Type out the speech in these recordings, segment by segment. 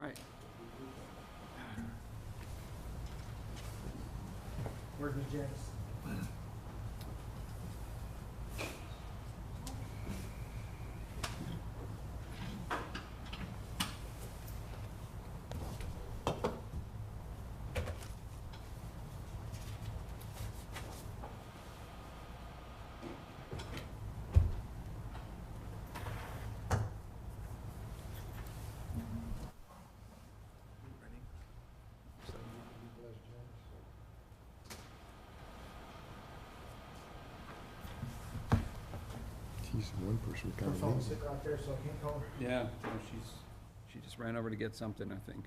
Right. Where's Ms. Janice? She's one person Her kind of phone's needs. sitting right there, so I can't call her. Yeah, well, she just ran over to get something, I think.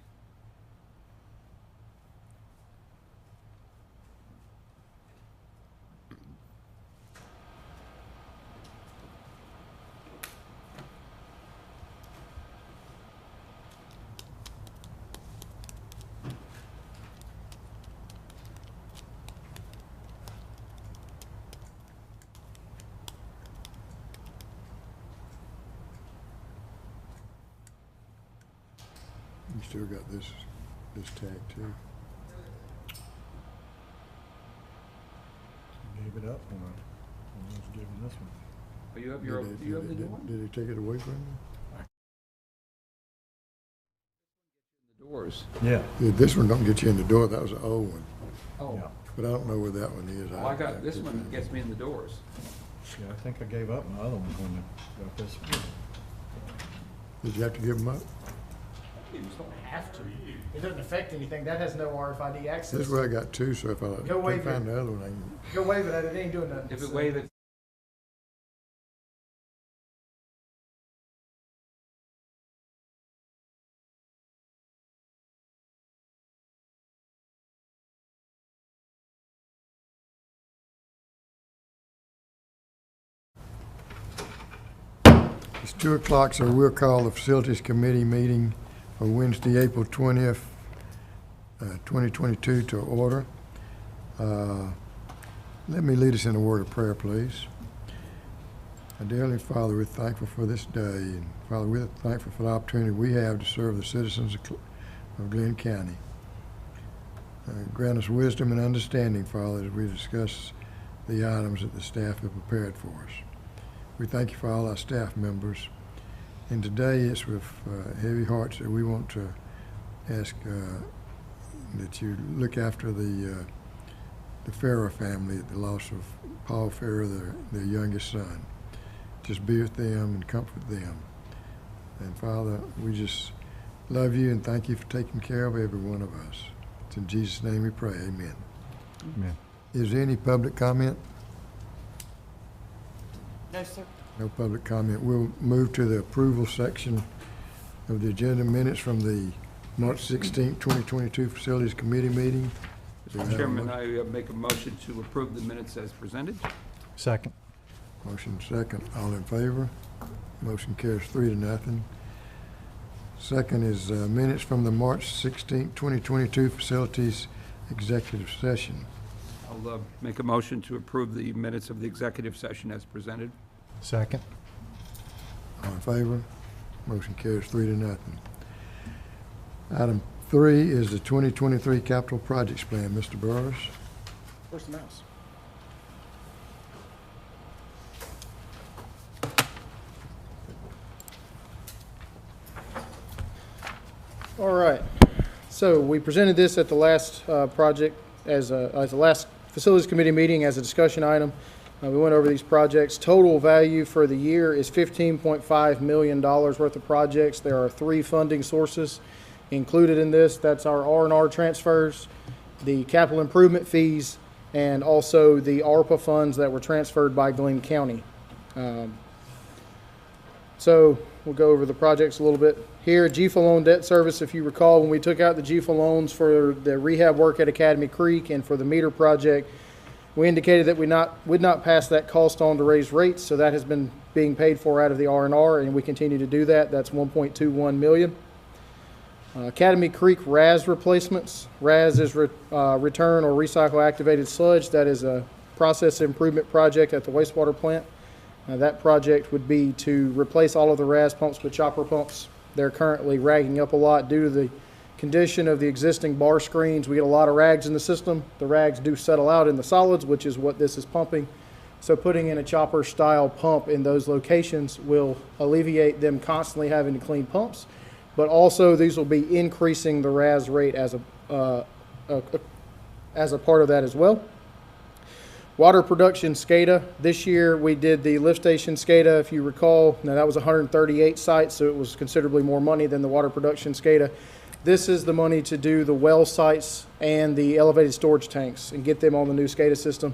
You still got this tag too. Gave it up when I was given this one. Oh, you have your, you have the new one? Did he take it away from you? The doors. Yeah. Yeah, this one don't get you in the door. That was an old one. Oh, Yeah. But I don't know where that one is. well, I got, this one gets me in the doors. Yeah, I think I gave up my other one when I got this one. Did you have to give them up? You just don't have to. It doesn't affect anything. That has no RFID access. This is where I got two, so if I Go wave can't find the other one, I can. Go wave it at it, it ain't doing nothing. If it So- wave it, It's 2 o'clock, so we'll call the Facilities Committee meeting for Wednesday, April 20th, 2022 to order. Let me lead us in a word of prayer, please. Our dear Heavenly Father, we're thankful for this day, and Father, we're thankful for the opportunity we have to serve the citizens of Glynn County. Grant us wisdom and understanding, Father, as we discuss the items that the staff have prepared for us. We thank you for all our staff members. And today it's with heavy hearts that we want to ask that you look after the Farrer family at the loss of Paul Farrer, their youngest son. Just be with them and comfort them. And Father, we just love you and thank you for taking care of every one of us. It's in Jesus' name we pray, amen. Amen. Is there any public comment? No, sir. No public comment. We'll move to the approval section of the agenda minutes from the March 16th, 2022 Facilities Committee meeting. Do we have Mr. a Chairman, mo- I make a motion to approve the minutes as presented. Second. Motion second. All in favor? Motion carries 3-0. Second is minutes from the March 16th, 2022 Facilities Executive Session. I'll make a motion to approve the minutes of the executive session as presented. Second. All in favor? Motion carries 3-0. Item 3 is the 2023 Capital Projects Plan. Mr. Burris? Where's the mouse? All right. So we presented this at the last project as the last Facilities Committee meeting as a discussion item. We went over these projects. Total value for the year is $15.5 million worth of projects. There are 3 funding sources included in this. That's our R&R transfers, the capital improvement fees, and also the ARPA funds that were transferred by Glynn County. So we'll go over the projects a little bit. Here, GFA loan debt service, if you recall, when we took out the GFA loans for the rehab work at Academy Creek and for the meter project, we indicated that we would not pass that cost on to raise rates, so that has been being paid for out of the R&R, and we continue to do that. That's $1.21 million. Academy Creek RAS replacements. RAS is return or recycle activated sludge. That is a process improvement project at the wastewater plant. That project would be to replace all of the RAS pumps with chopper pumps They're currently ragging up a lot due to the condition of the existing bar screens. We get a lot of rags in the system. The rags do settle out in the solids, which is what this is pumping. So putting in a chopper style pump in those locations will alleviate them constantly having to clean pumps. But also these will be increasing the RAS rate as a part of that as well. Water production SCADA. This year we did the lift station SCADA, if you recall. Now that was 138 sites, so it was considerably more money than the water production SCADA. This is the money to do the well sites and the elevated storage tanks and get them on the new SCADA system.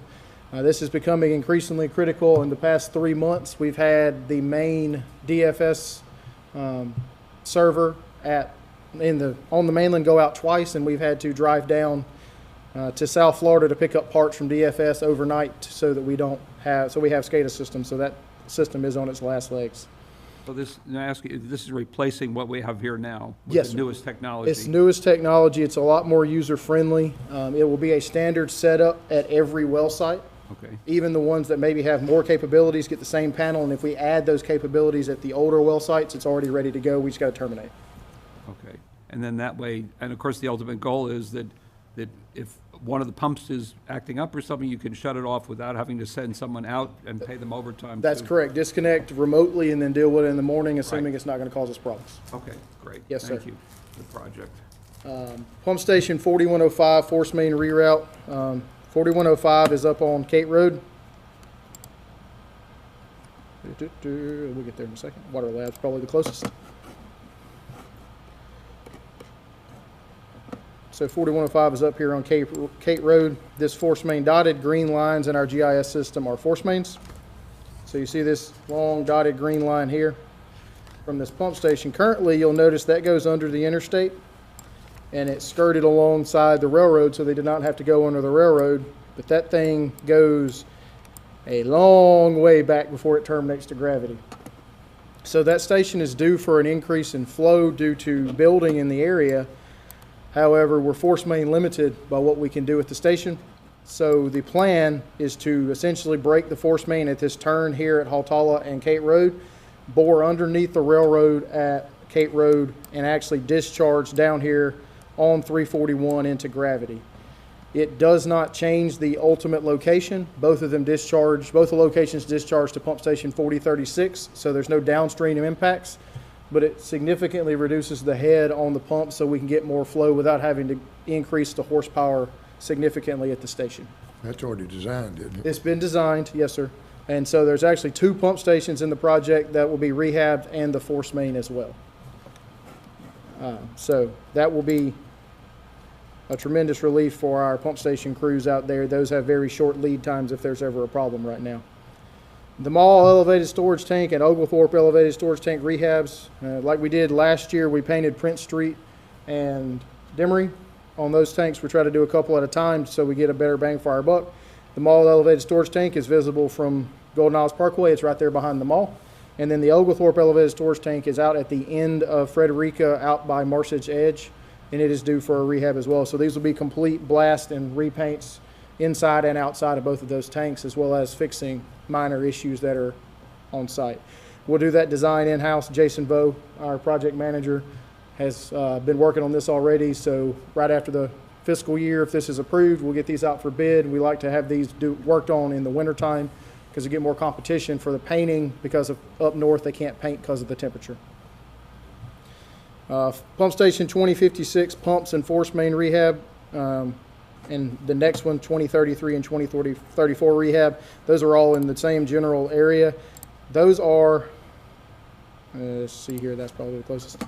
This is becoming increasingly critical. In the past 3 months, we've had the main DFS server on the mainland go out twice, and we've had to drive down to South Florida to pick up parts from DFS overnight so that we have SCADA systems. So that system is on its last legs. So this, now I ask you, this is replacing what we have here now with Yes, the sir. newest technology? It's newest technology. It's a lot more user-friendly. It will be a standard setup at every well site. Okay. Even the ones that maybe have more capabilities get the same panel, and if we add those capabilities at the older well sites, it's already ready to go. We just got to terminate. Okay. And then that way, and of course, the ultimate goal is that if one of the pumps is acting up or something, you can shut it off without having to send someone out and pay them overtime. That's too. correct. Disconnect remotely and then deal with it in the morning, assuming Right. it's not going to cause us problems. Okay, great. Yes, sir. Thank you for the project. Pump station 4105, force main reroute. 4105 is up on Kate Road. We'll get there in a second. Water lab's probably the closest. So 4105 is up here on Kate Road. This force main dotted green lines in our GIS system are force mains. So you see this long dotted green line here from this pump station. Currently, you'll notice that goes under the interstate, and it's skirted alongside the railroad, so they did not have to go under the railroad. But that thing goes a long way back before it terminates to gravity. So that station is due for an increase in flow due to building in the area. However, we're force main limited by what we can do at the station. So the plan is to essentially break the force main at this turn here at Haltala and Kate Road, bore underneath the railroad at Kate Road, and actually discharge down here on 341 into gravity. It does not change the ultimate location. Both of them discharge, both the locations discharge to pump station 4036, so there's no downstream impacts, but it significantly reduces the head on the pump so we can get more flow without having to increase the horsepower significantly at the station. That's already designed, isn't it? It's been designed, yes, sir. And so there's actually 2 pump stations in the project that will be rehabbed and the force main as well. So that will be a tremendous relief for our pump station crews out there. Those have very short lead times if there's ever a problem right now. The Mall elevated storage tank and Oglethorpe elevated storage tank rehabs, like we did last year, we painted Prince Street and Demery on those tanks. We try to do a couple at a time so we get a better bang for our buck. The Mall elevated storage tank is visible from Golden Isles Parkway. It's right there behind the mall. And then the Oglethorpe elevated storage tank is out at the end of Frederica, out by Marshage Edge, and it is due for a rehab as well. So these will be complete blast and repaints inside and outside of both of those tanks, as well as fixing minor issues that are on site. We'll do that design in-house. Jason Vo, our project manager, has been working on this already. So right after the fiscal year, if this is approved, we'll get these out for bid. We like to have these worked on in the wintertime because you get more competition for the painting, because of up north they can't paint because of the temperature. Pump station 2056 pumps and force main rehab, and the next one 2033 and 2034 rehab. Those are all in the same general area. Those are, let's see here, that's probably the closest.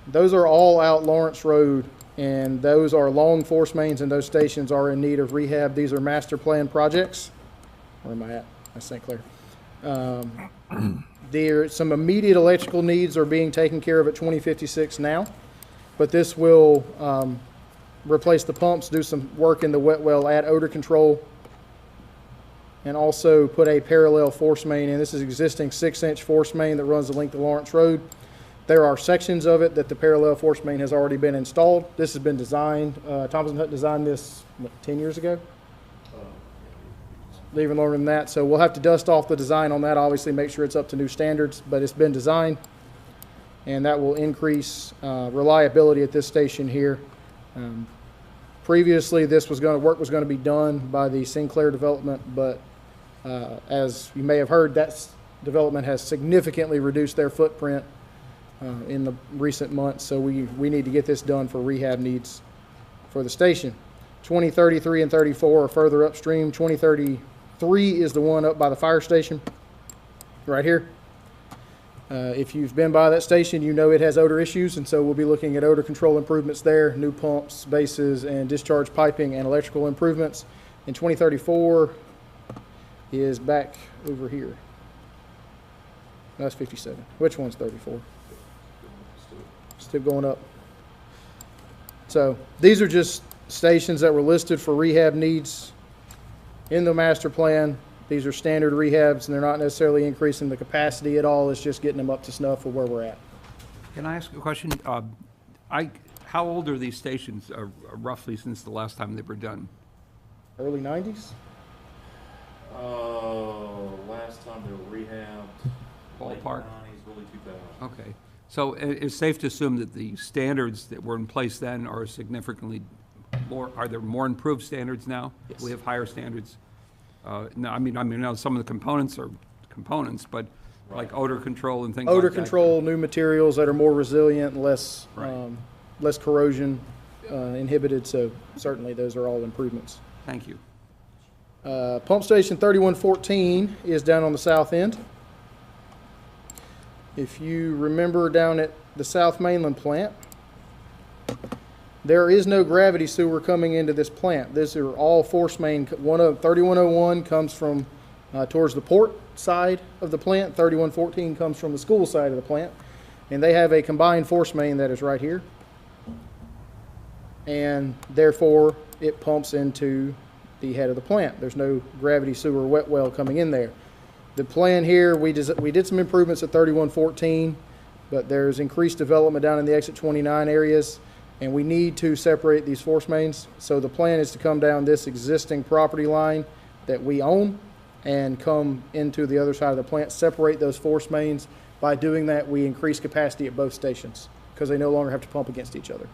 Those are all out Lawrence Road, and those are long force mains, and those stations are in need of rehab. These are master plan projects. Where am I at? That's St. Clair. There, some immediate electrical needs are being taken care of at 2056 now, but this will replace the pumps, do some work in the wet well, add odor control, and also put a parallel force main in. This is existing 6-inch force main that runs the length of Lawrence Road. There are sections of it that the parallel force main has already been installed. This has been designed, Thompson Hut designed this, what, 10 years ago? Even longer than that. So we'll have to dust off the design on that, obviously make sure it's up to new standards, but it's been designed. and that will increase reliability at this station here. Previously, work was going to be done by the Sinclair development, but as you may have heard, that development has significantly reduced their footprint in the recent months, so we need to get this done for rehab needs for the station. 2033 and 34 are further upstream. 2033 is the one up by the fire station, right here. If you've been by that station, you know it has odor issues, and so we'll be looking at odor control improvements there, new pumps, bases, and discharge piping and electrical improvements. And 2034 is back over here. That's 57. Which one's 34? Still going up. So these are just stations that were listed for rehab needs in the master plan. These are standard rehabs, and they're not necessarily increasing the capacity at all. It's just getting them up to snuff with where we're at. Can I ask a question? How old are these stations, roughly, since the last time they were done? Early 90s? Last time they were rehabbed, late Ballpark? 90s, early 2000s. Okay. So it's safe to assume that the standards that were in place then are significantly more, are there more improved standards now? Yes. We have higher standards? No, I mean, now some of the components are components, but like odor control and things like that. Odor control, new materials that are more resilient, less, Right. less corrosion inhibited, so certainly those are all improvements. Thank you. Pump station 3114 is down on the south end. If you remember down at the South Mainland plant, there is no gravity sewer coming into this plant. These are all force main. 3101 comes from towards the port side of the plant. 3114 comes from the school side of the plant. And they have a combined force main that is right here. And therefore, it pumps into the head of the plant. There's no gravity sewer wet well coming in there. The plan here, we did some improvements at 3114, but there's increased development down in the exit 29 areas, and we need to separate these force mains. So the plan is to come down this existing property line that we own and come into the other side of the plant, separate those force mains. By doing that, we increase capacity at both stations because they no longer have to pump against each other.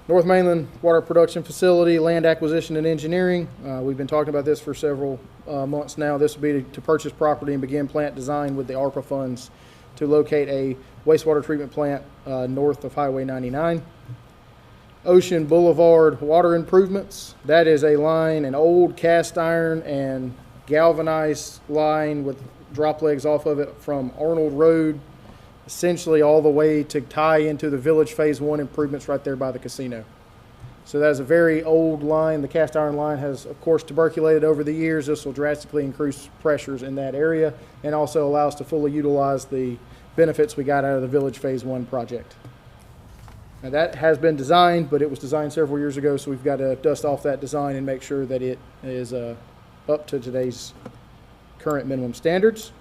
North Mainland Water Production Facility, land acquisition and engineering. We've been talking about this for several months now. This would be to purchase property and begin plant design with the ARPA funds to locate a wastewater treatment plant north of Highway 99. Ocean Boulevard water improvements. That is a line, an old cast iron and galvanized line with drop legs off of it from Arnold Road essentially all the way to tie into the Village Phase 1 improvements right there by the casino. So that is a very old line. The cast iron line has, of course, tuberculated over the years. This will drastically increase pressures in that area and also allow us to fully utilize the benefits we got out of the Village Phase 1 project. Now that has been designed, but it was designed several years ago, so we've got to dust off that design and make sure that it is up to today's current minimum standards.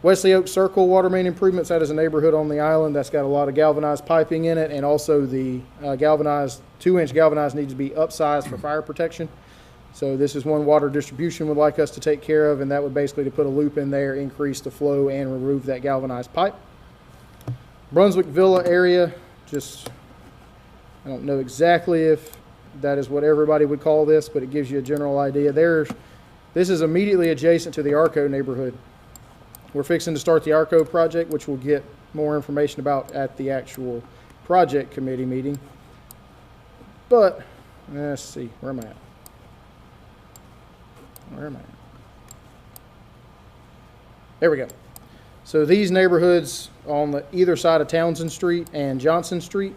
Wesley Oak Circle water main improvements, that is a neighborhood on the island that's got a lot of galvanized piping in it, and also the 2-inch galvanized needs to be upsized for fire protection. So this is one water distribution would like us to take care of, and that would basically to put a loop in there, increase the flow, and remove that galvanized pipe. Brunswick Villa area, just, I don't know exactly if that is what everybody would call this, but it gives you a general idea. This is immediately adjacent to the Arco neighborhood. We're fixing to start the ARCO project, which we'll get more information about at the actual project committee meeting. But, let's see, where am I at? Where am I at? There we go. So these neighborhoods on the either side of Townsend Street and Johnson Street,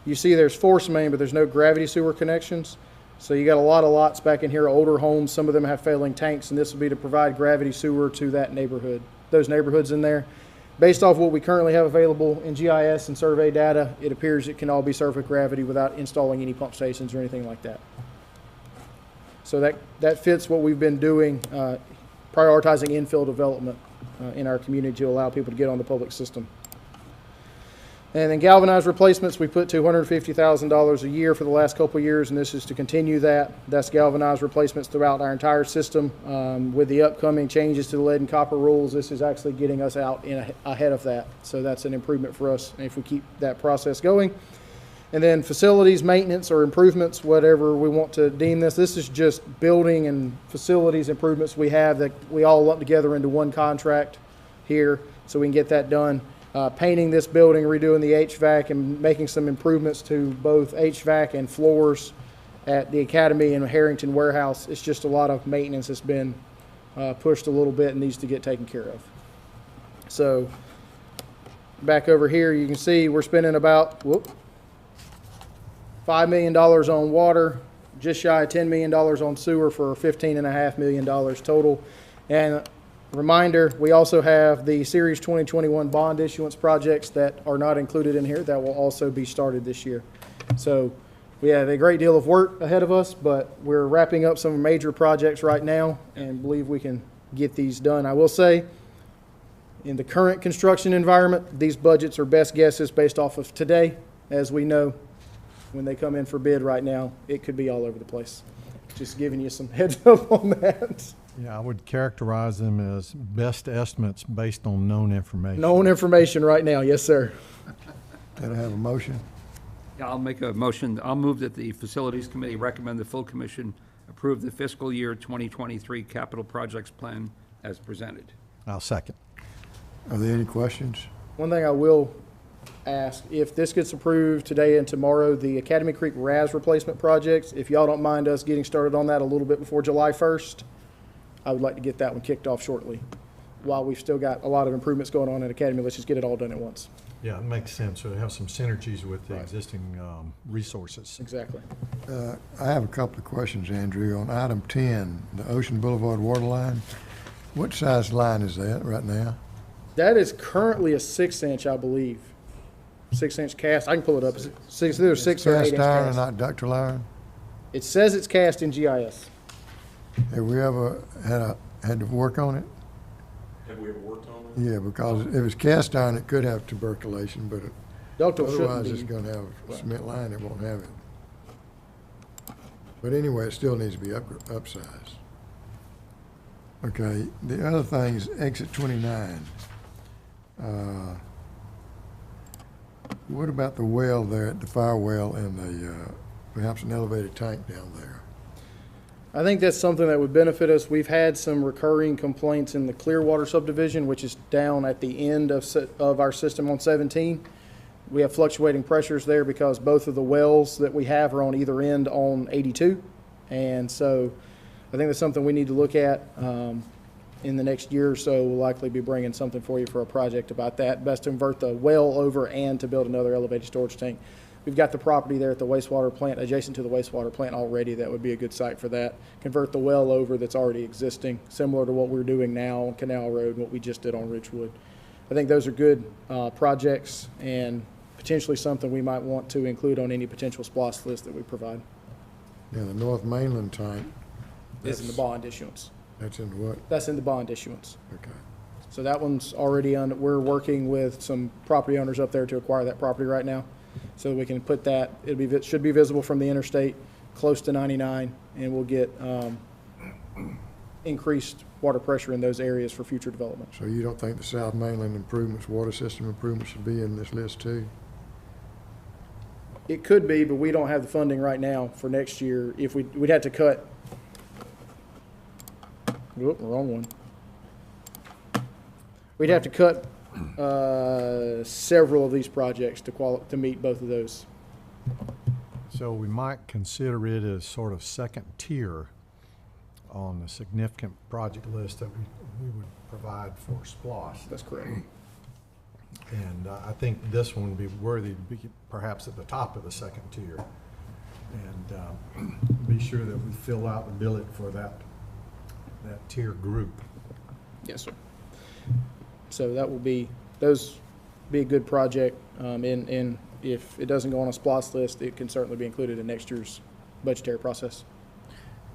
you see there's force main, but there's no gravity sewer connections. So you got a lot of lots back in here, older homes. Some of them have failing tanks, and this will be to provide gravity sewer to that neighborhood. Those neighborhoods in there. Based off what we currently have available in GIS and survey data, it appears it can all be served with gravity without installing any pump stations or anything like that. So that fits what we've been doing, prioritizing infill development in our community to allow people to get on the public system. And then galvanized replacements, we put $250,000 a year for the last couple of years, and this is to continue that. That's galvanized replacements throughout our entire system. With the upcoming changes to the lead and copper rules, this is actually getting us out ahead of that. So that's an improvement for us if we keep that process going. And then facilities, maintenance, or improvements, whatever we want to deem this. This is just building and facilities improvements we have that we all lump together into one contract here so we can get that done. Painting this building, redoing the HVAC, and making some improvements to both HVAC and floors at the Academy and Harrington Warehouse. It's just a lot of maintenance that's been pushed a little bit and needs to get taken care of. So back over here, you can see we're spending about $5 million on water, just shy of $10 million on sewer for $15.5 million total. And reminder, we also have the Series 2021 bond issuance projects that are not included in here that will also be started this year. So we have a great deal of work ahead of us, but we're wrapping up some major projects right now and believe we can get these done. I will say, in the current construction environment, these budgets are best guesses based off of today. As we know, when they come in for bid right now, it could be all over the place. Just giving you some heads up on that. Yeah, I would characterize them as best estimates based on known information. Known information right now, yes, sir. Can I have a motion? Yeah, I'll make a motion. I'll move that the Facilities Committee recommend the full commission approve the fiscal year 2023 capital projects plan as presented. I'll second. Are there any questions? One thing I will ask, if this gets approved today and tomorrow, the Academy Creek RAS replacement projects, if y'all don't mind us getting started on that a little bit before July 1st, I would like to get that one kicked off shortly. While we've still got a lot of improvements going on at Academy, let's just get it all done at once. Yeah, it makes sense. So it has some synergies with the existing resources. Exactly. I have a couple of questions, Andrew. On item 10, the Ocean Boulevard water line, what size line is that right now? That is currently a 6-inch, I believe. 6-inch cast. I can pull it up. It's either 6 or 8-inch Cast iron and cast. not ductile iron? It says it's cast in GIS. Have we ever had to work on it? Have we ever worked on it? Yeah, because if it's cast iron, it could have tuberculation, but Ductile shouldn't otherwise it's be. going to have a cement line, it won't have it. But anyway, it still needs to be upsized. Okay, the other thing is exit 29. What about the well there at the fire well and the, perhaps an elevated tank down there? I think that's something that would benefit us. We've had some recurring complaints in the Clearwater subdivision, which is down at the end of our system on 17. We have fluctuating pressures there because both of the wells that we have are on either end on 82. And so I think that's something we need to look at in the next year or so. We'll likely be bringing something for you for a project about that. Best to convert the well over and to build another elevated storage tank. We've got the property there at the wastewater plant, adjacent to the wastewater plant already. That would be a good site for that. Convert the well over that's already existing, similar to what we're doing now on Canal Road and what we just did on Ridgewood. I think those are good projects and potentially something we might want to include on any potential SPLOST list that we provide. Yeah, the North Mainland tank. Is in the bond issuance. That's in what? That's in the bond issuance. Okay. So that one's already on. We're working with some property owners up there to acquire that property right now. So we can put that, should be visible from the interstate, close to 99, and we'll get increased water pressure in those areas for future development. So you don't think the South Mainland improvements, water system improvements should be in this list too? It could be, but we don't have the funding right now for next year. If we'd have to cut, whoop, wrong one. We'd have to cut several of these projects to meet both of those. So we might consider it as sort of second tier on the significant project list that we would provide for SPLOST. That's correct. And I think this one would be worthy to be perhaps at the top of the second tier. And be sure that we fill out the billet for that tier group. Yes, sir. So that will be, those be a good project. And if it doesn't go on a SPLOST list, it can certainly be included in next year's budgetary process.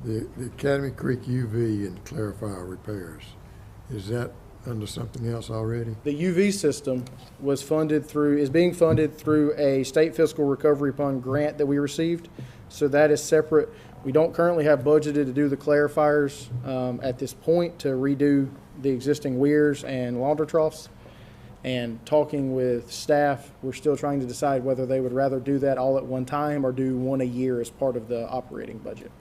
The Academy Creek UV and clarifier repairs, is that under something else already? The UV system was is being funded through a state fiscal recovery fund grant that we received. So that is separate. We don't currently have budgeted to do the clarifiers at this point to redo the existing weirs and launder troughs. And talking with staff, we're still trying to decide whether they would rather do that all at one time or do one a year as part of the operating budget.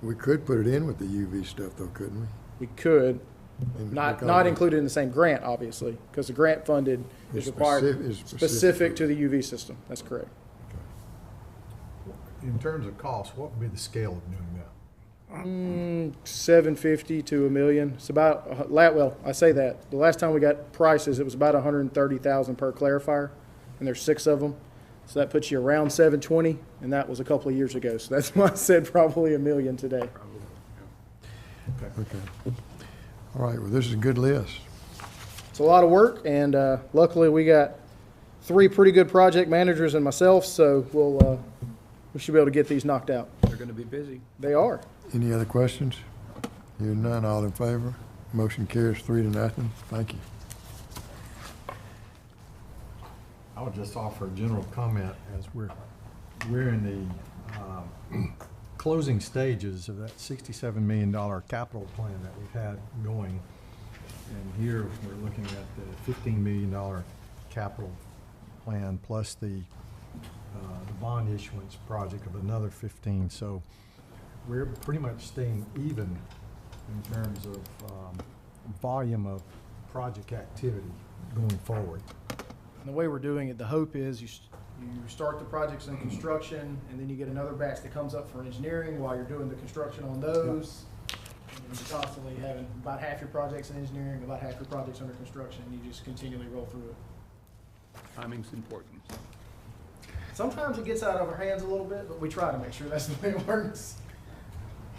We could put it in with the UV stuff though, couldn't we? We could, And not because included in the same grant, obviously, because the grant funded is required is specific to the UV system. That's correct. In terms of cost, what would be the scale of doing that? 750 to $1 million. It's about, well, I say that. The last time we got prices, it was about 130,000 per clarifier, and there's 6 of them. So that puts you around 720, and that was a couple of years ago. So that's why I said probably $1 million today. Okay. All right, well, this is a good list. It's a lot of work, and luckily we got 3 pretty good project managers and myself, so we should be able to get these knocked out. They're going to be busy. They are. Any other questions? Hearing none, all in favor? Motion carries 3-0. Thank you. I would just offer a general comment as we're in the closing stages of that $67 million capital plan that we've had going. And here we're looking at the $15 million capital plan plus the bond issuance project of another 15. So we're pretty much staying even in terms of volume of project activity going forward. And the way we're doing it, the hope is you start the projects in construction, and then you get another batch that comes up for engineering while you're doing the construction on those. And you're constantly having about half your projects in engineering, about half your projects under construction, and you just continually roll through it. Timing's important. Sometimes it gets out of our hands a little bit, but we try to make sure that's the way it works.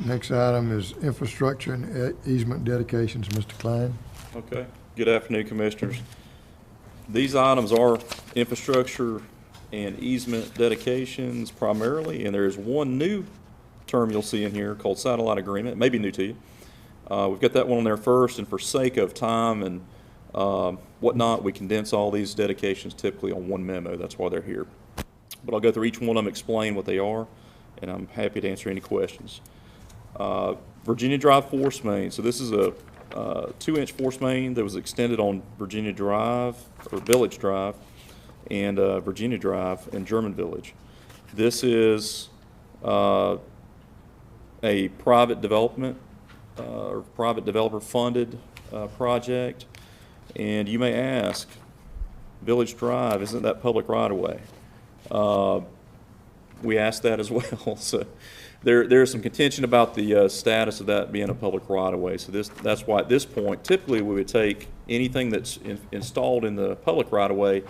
Next item is infrastructure and easement dedications. Mr. Klein? Okay, good afternoon, Commissioners. These items are infrastructure and easement dedications primarily, and there's one new term you'll see in here called satellite agreement. It may be new to you. We've got that one on there first, and for sake of time and whatnot, we condense all these dedications typically on one memo. That's why they're here. But I'll go through each one of them, explain what they are, and I'm happy to answer any questions. Virginia Drive force main. So this is a 2-inch force main that was extended on Virginia Drive, or Village Drive, and Virginia Drive in German Village. This is a private development or private developer funded project. And you may ask, Village Drive, isn't that public right of way? We asked that as well. So there's some contention about the status of that being a public right of way. So that's why at this point, typically we would take anything that's installed in the public right of way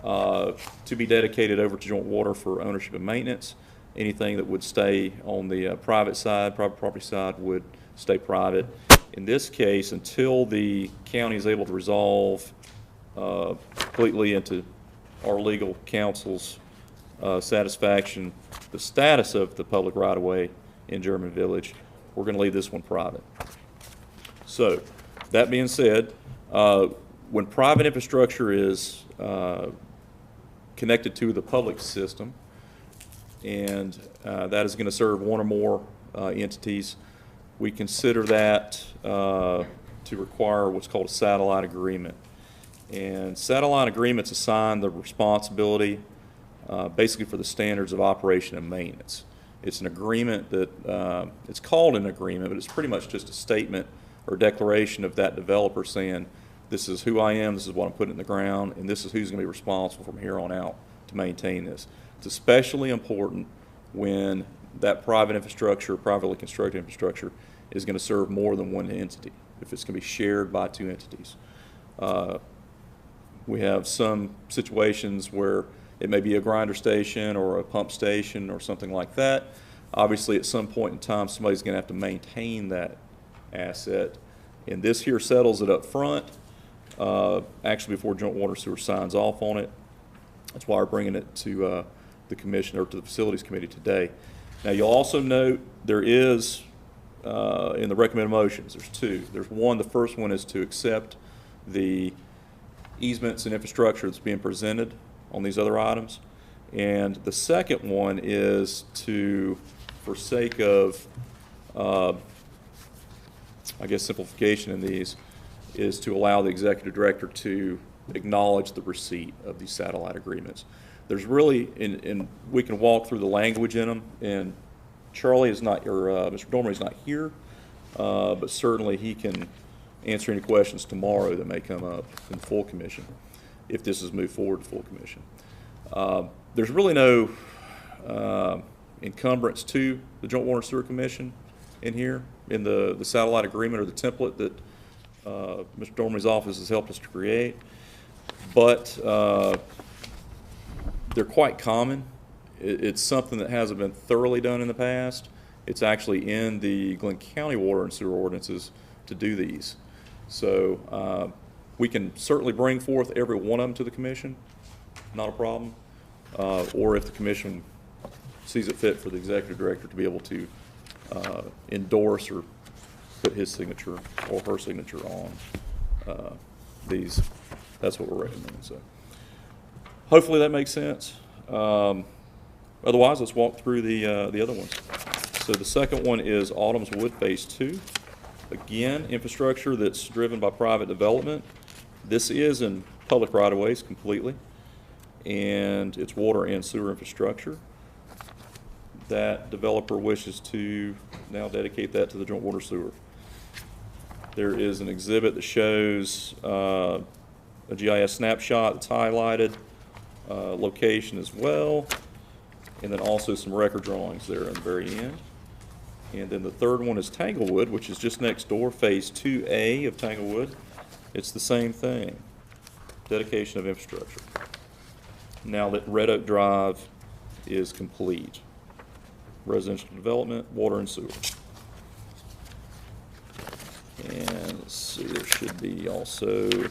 to be dedicated over to joint water for ownership and maintenance. Anything that would stay on the private side, private property side, would stay private. In this case, until the county is able to resolve completely into our legal counsel's satisfaction the status of the public right-of-way in German Village, we're going to leave this one private. So, that being said, when private infrastructure is connected to the public system, and that is going to serve one or more entities, we consider that to require what's called a satellite agreement. And satellite agreements assign the responsibility basically for the standards of operation and maintenance. It's an agreement that, it's called an agreement, but it's pretty much just a statement or declaration of that developer saying, this is who I am, this is what I'm putting in the ground, and this is who's going to be responsible from here on out to maintain this. It's especially important when that private infrastructure, privately constructed infrastructure, is going to serve more than one entity, if it's going to be shared by 2 entities. We have some situations where it may be a grinder station or a pump station or something like that. Obviously, at some point in time, somebody's going to have to maintain that asset. And this here settles it up front, actually before Joint Water Sewer signs off on it. That's why we're bringing it to the commission or to the facilities committee today. Now, you'll also note there is in the recommended motions, there's two. There's one, the first one is to accept the easements and infrastructure that's being presented on these other items. And the second one is to, for sake of, I guess, simplification in these, is to allow the executive director to acknowledge the receipt of these satellite agreements. There's really, and we can walk through the language in them, and Charlie is not, or Mr. Dormer is not here, but certainly he can answer any questions tomorrow that may come up in full commission, if this is moved forward to full commission. There's really no encumbrance to the Joint Water and Sewer Commission in here, in the satellite agreement or the template that Mr. Dormer's office has helped us to create. But they're quite common. It's something that hasn't been thoroughly done in the past. It's actually in the Glynn County Water and Sewer ordinances to do these. So we can certainly bring forth every one of them to the commission, not a problem. Or if the commission sees it fit for the executive director to be able to endorse or put his signature or her signature on these, that's what we're recommending. So hopefully that makes sense. Otherwise, let's walk through the other ones. So the second one is Autumn's Wood Phase 2. Again, infrastructure that's driven by private development. This is in public right-of-ways completely, and it's water and sewer infrastructure. That developer wishes to now dedicate that to the joint water sewer. There is an exhibit that shows a GIS snapshot that's highlighted, location as well, and then also some record drawings there in the very end. And then the third one is Tanglewood, which is just next door, Phase 2A of Tanglewood. It's the same thing, dedication of infrastructure. Now that Red Oak Drive is complete, residential development, water and sewer. And let's see, there should be also a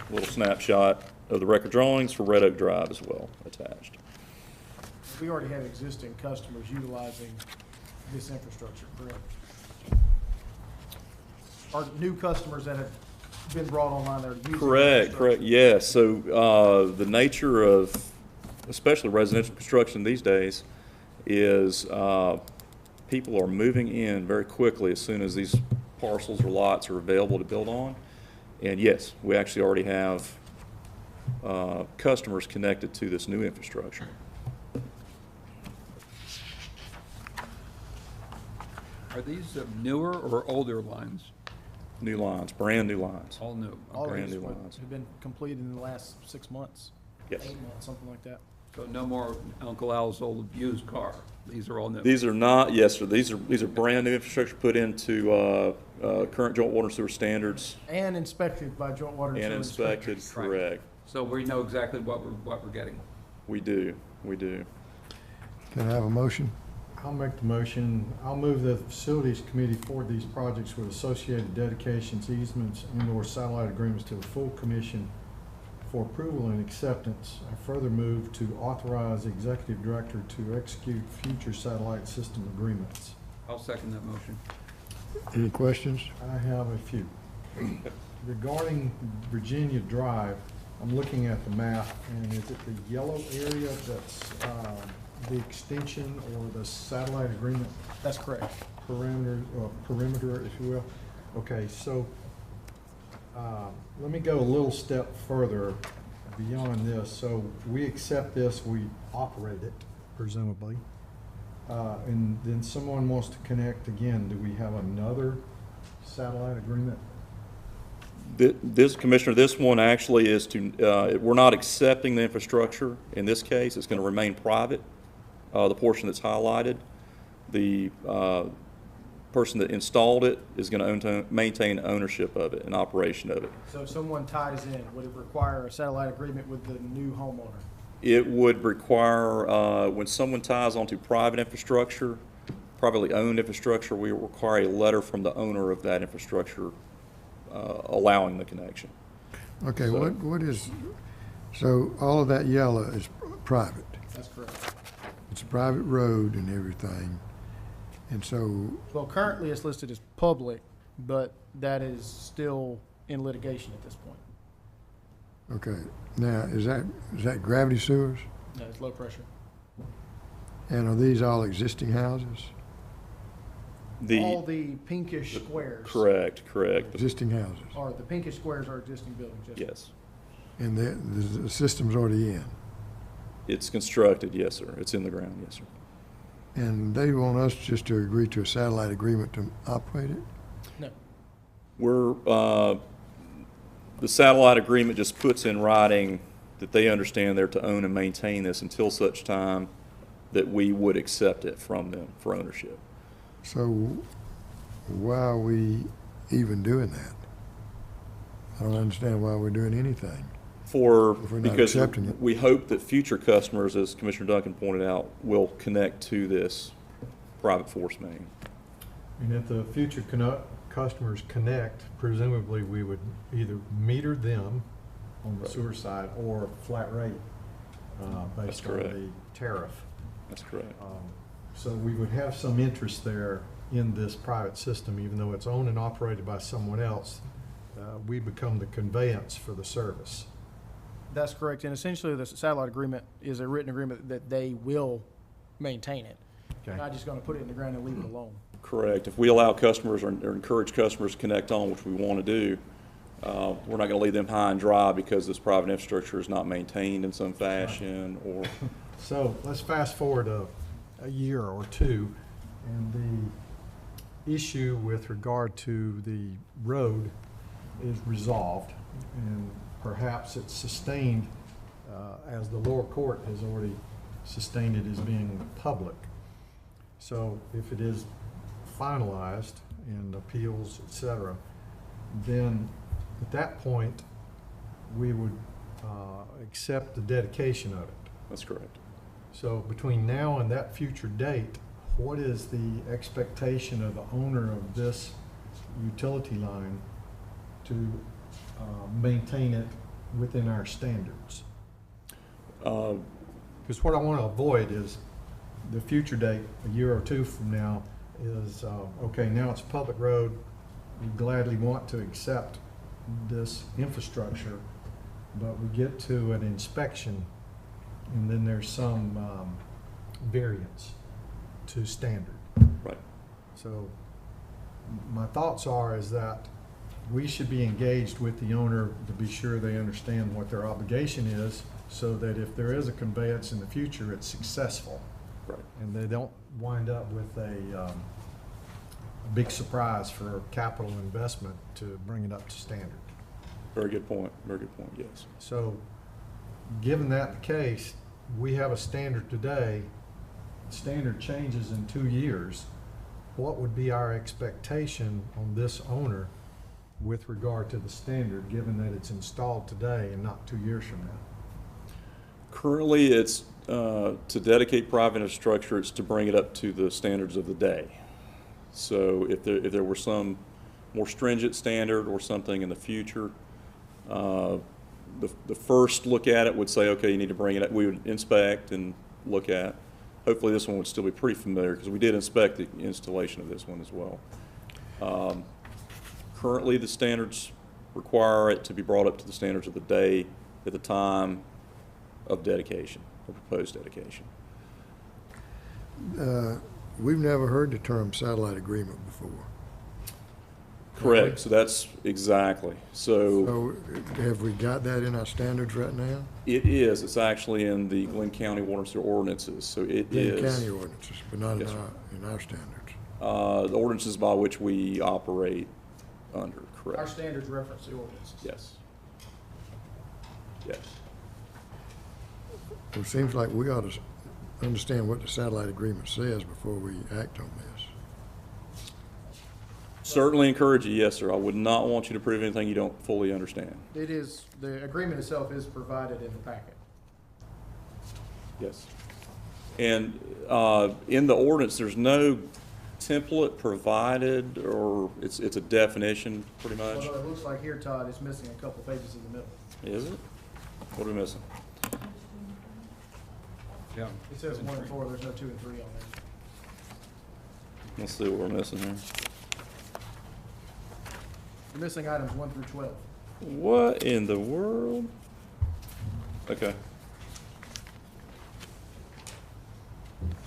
little snapshot of the record drawings for Red Oak Drive as well attached. We already have existing customers utilizing this infrastructure, correct? Or new customers that have been brought online that are using Correct, correct, yes. So the nature of, especially residential construction these days, is people are moving in very quickly as soon as these parcels or lots are available to build on. And yes, we actually already have customers connected to this new infrastructure. Are these newer or older lines? New lines, brand new lines. All new. All brand these new would lines. have been completed in the last 6 months. Yes. 8 months, something like that. So no more Uncle Al's old used car. These are all new. These are not, yes, sir. These are brand new infrastructure put into current joint water and sewer standards And inspected by Joint Water and and Sewer inspected, inspectors. correct. So we know exactly what we're getting. We do, we do. Can I have a motion? I'll make the motion. I'll move the Facilities Committee forward these projects with associated dedications, easements, and/or satellite agreements to the full commission for approval and acceptance. I further move to authorize the executive director to execute future satellite system agreements. I'll second that motion. Any questions? I have a few. Regarding Virginia Drive, I'm looking at the map, and is it the yellow area that's the extension or the satellite agreement That's correct. perimeter, if you will? Okay, so let me go a little step further beyond this. So we accept this, we operate it, presumably. And then someone wants to connect again. Do we have another satellite agreement? This, Commissioner, this one actually is to, we're not accepting the infrastructure in this case. It's going to remain private, the portion that's highlighted. The person that installed it is going to maintain ownership of it and operation of it. So if someone ties in, would it require a satellite agreement with the new homeowner? It would require, when someone ties onto private infrastructure, privately owned infrastructure, we require a letter from the owner of that infrastructure allowing the connection. Okay, So- what is, so all of that yellow is private? That's correct. it's a private road and everything. And so, Well, currently it's listed as public, but that is still in litigation at this point. okay, now, is that gravity sewers? No, it's low pressure. And are these all existing houses? All the pinkish squares Correct. Existing houses? are, the pinkish squares are existing buildings, yes. Yes. And the system's already in? It's constructed, yes, sir. It's in the ground, yes, sir. And they want us just to agree to a satellite agreement to operate it? No, The satellite agreement just puts in writing that they understand they're to own and maintain this until such time that we would accept it from them for ownership. So why are we even doing that? I don't understand why we're doing anything. If we're not Because accepting it. we hope that future customers, as Commissioner Duncan pointed out, will connect to this private force main. And if the future customers connect, presumably we would either meter them on the Right. sewer side or flat rate based on correct. the tariff. That's correct. So we would have some interest there in this private system, even though it's owned and operated by someone else. We become the conveyance for the service. that's correct. And essentially, the satellite agreement is a written agreement that they will maintain it. Okay. Not just gonna put it in the ground and leave it alone. Correct. If we allow customers or encourage customers to connect on, which we want to do, we're not going to leave them high and dry because this private infrastructure is not maintained in some fashion or. So let's fast forward a year or two, and the issue with regard to the road is resolved, and perhaps it's sustained as the lower court has already sustained it as being public. So if it is finalized in appeals, et cetera, then at that point, we would accept the dedication of it. That's correct. So between now and that future date, what is the expectation of the owner of this utility line to maintain it within our standards? Because what I want to avoid is the future date, a year or two from now, is, okay, now it's a public road, we gladly want to accept this infrastructure, but we get to an inspection, and then there's some variance to standard. Right. So my thoughts are is that we should be engaged with the owner to be sure they understand what their obligation is, so that if there is a conveyance in the future, it's successful. Right. And they don't wind up with a big surprise for capital investment to bring it up to standard. Very good point. Very good point. Yes. So, given that the case, we have a standard today, standard changes in 2 years. What would be our expectation on this owner with regard to the standard, given that it's installed today and not 2 years from now? Currently, it's to dedicate private infrastructure, it's to bring it up to the standards of the day. So if there were some more stringent standard or something in the future, the first look at it would say, okay, you need to bring it up. We would inspect and look at. Hopefully this one would still be pretty familiar because we did inspect the installation of this one as well. Currently, the standards require it to be brought up to the standards of the day at the time of dedication, or proposed dedication. We've never heard the term satellite agreement before. Correct, so that's exactly. So So have we got that in our standards right now? it is, it's actually in the Glynn County ordinances, so it In the is. county ordinances, but not Yes, sir. in our standards. The ordinances by which we operate under, Our correct? standards reference the ordinances. Yes. Yes. Well, it seems like we ought to understand what the satellite agreement says before we act on this. Certainly encourage you, yes, sir. I would not want you to prove anything you don't fully understand. It is, the agreement itself is provided in the packet. Yes. And in the ordinance, there's no template provided, or it's a definition, pretty much? Although it looks like here, Todd, it's missing a couple pages in the middle. Is it? What are we missing? Yeah. It says 1 and 4, there's no 2 and 3 on there. Let's see what we're missing here. The missing items 1 through 12. What in the world? Okay.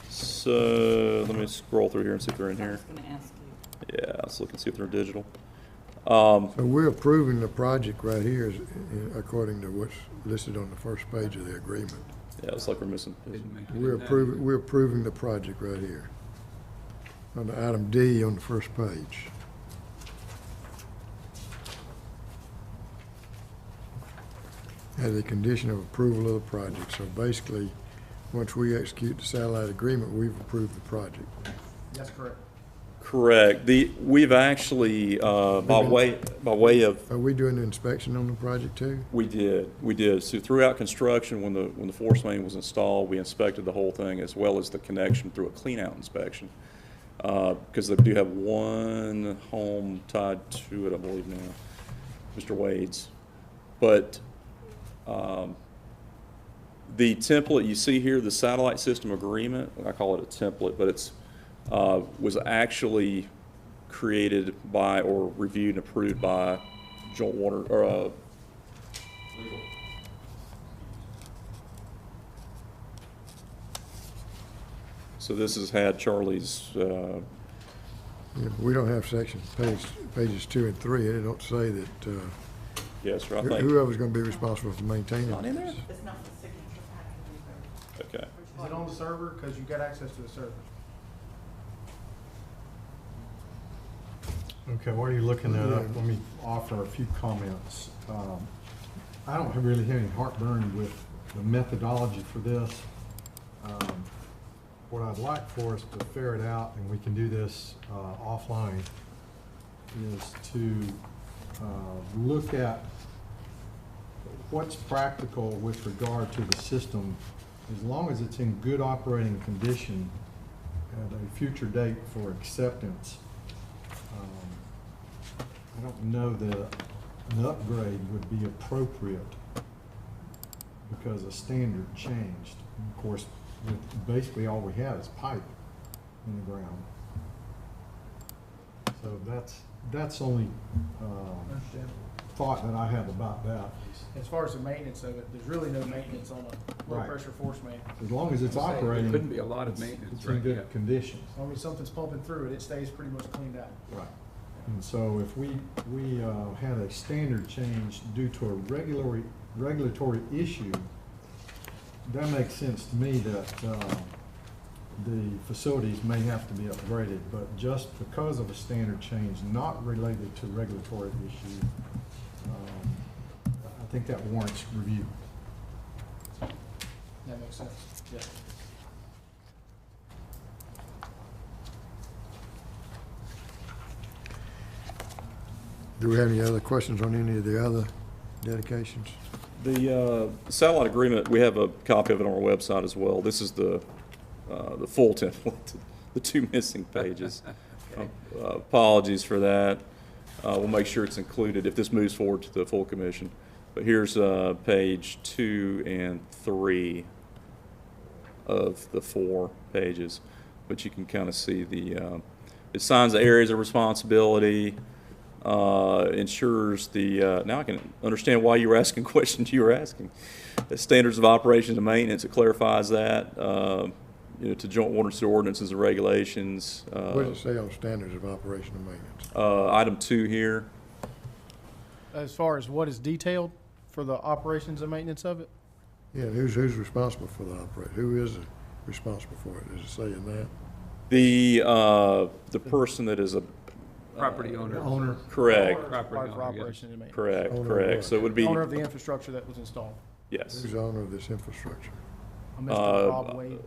So let me scroll through here and see if they're in I here. was gonna ask you. Yeah, let's look and see if they're digital. So we're approving the project right here according to what's listed on the first page of the agreement. Yeah, it's like we're missing. Didn't make it We're in that. we're approving the project right here. Under item D on the first page. As a condition of approval of the project. So basically, once we execute the satellite agreement, we've approved the project. That's correct. Correct. We've actually, by way of, Are we doing the inspection on the project too? we did. So throughout construction, when the force main was installed, we inspected the whole thing as well as the connection through a clean-out inspection. Because they do have one home tied to it, I believe now, Mr. Wade's. But the template you see here, the satellite system agreement, I call it a template, but it's was actually created by or reviewed and approved by Joint Water or legal. So this has had Charlie's. Yeah, but we don't have pages 2 and 3, and it don't say that Yes, sir. I think. whoever's gonna be responsible for maintaining Not in there? this. It's not the signature packet either. Okay. Is it on the server? Because you've got access to the server. Okay, while you're looking that up, let me offer a few comments. I don't really have any heartburn with the methodology for this. What I'd like for us to ferret out, and we can do this offline, is to look at what's practical with regard to the system, as long as it's in good operating condition at a future date for acceptance. I don't know that an upgrade would be appropriate because a standard changed. Of course, basically all we have is pipe in the ground. So that's only Understand. thought that I have about that. As far as the maintenance of it, there's really no maintenance on a Right. low-pressure force main. As long as it's There operating. couldn't be a lot of maintenance, It's in right? good Yeah. condition. As long as something's pumping through it, it stays pretty much cleaned out. Right. And so if we had a standard change due to a regulatory issue, that makes sense to me that the facilities may have to be upgraded. But just because of a standard change not related to regulatory issue, I think that warrants review. That makes sense, yeah. Do we have any other questions on any of the other dedications? The satellite agreement, we have a copy of it on our website as well. This is the full template, the two missing pages. Okay. Apologies for that. We'll make sure it's included if this moves forward to the full commission. But here's page 2 and 3 of the 4 pages. But you can kind of see the, it signs the areas of responsibility, ensures the, now I can understand why you were asking questions you were asking. The standards of operations and maintenance, it clarifies that, to joint water and sewer ordinances and regulations. What does it say on standards of operation and maintenance? Item 2 here. As far as what is detailed for the operations and maintenance of it? Yeah, who's responsible for the operation? Who is responsible for it? Does it say in that? The person that is a, Property owner. Owner. correct, Property For owner, yes. operations and maintenance. correct, Owner of correct. what? So it would be, Owner of the infrastructure that was installed. yes. Who's the owner of this infrastructure? Mr. Rob Wade.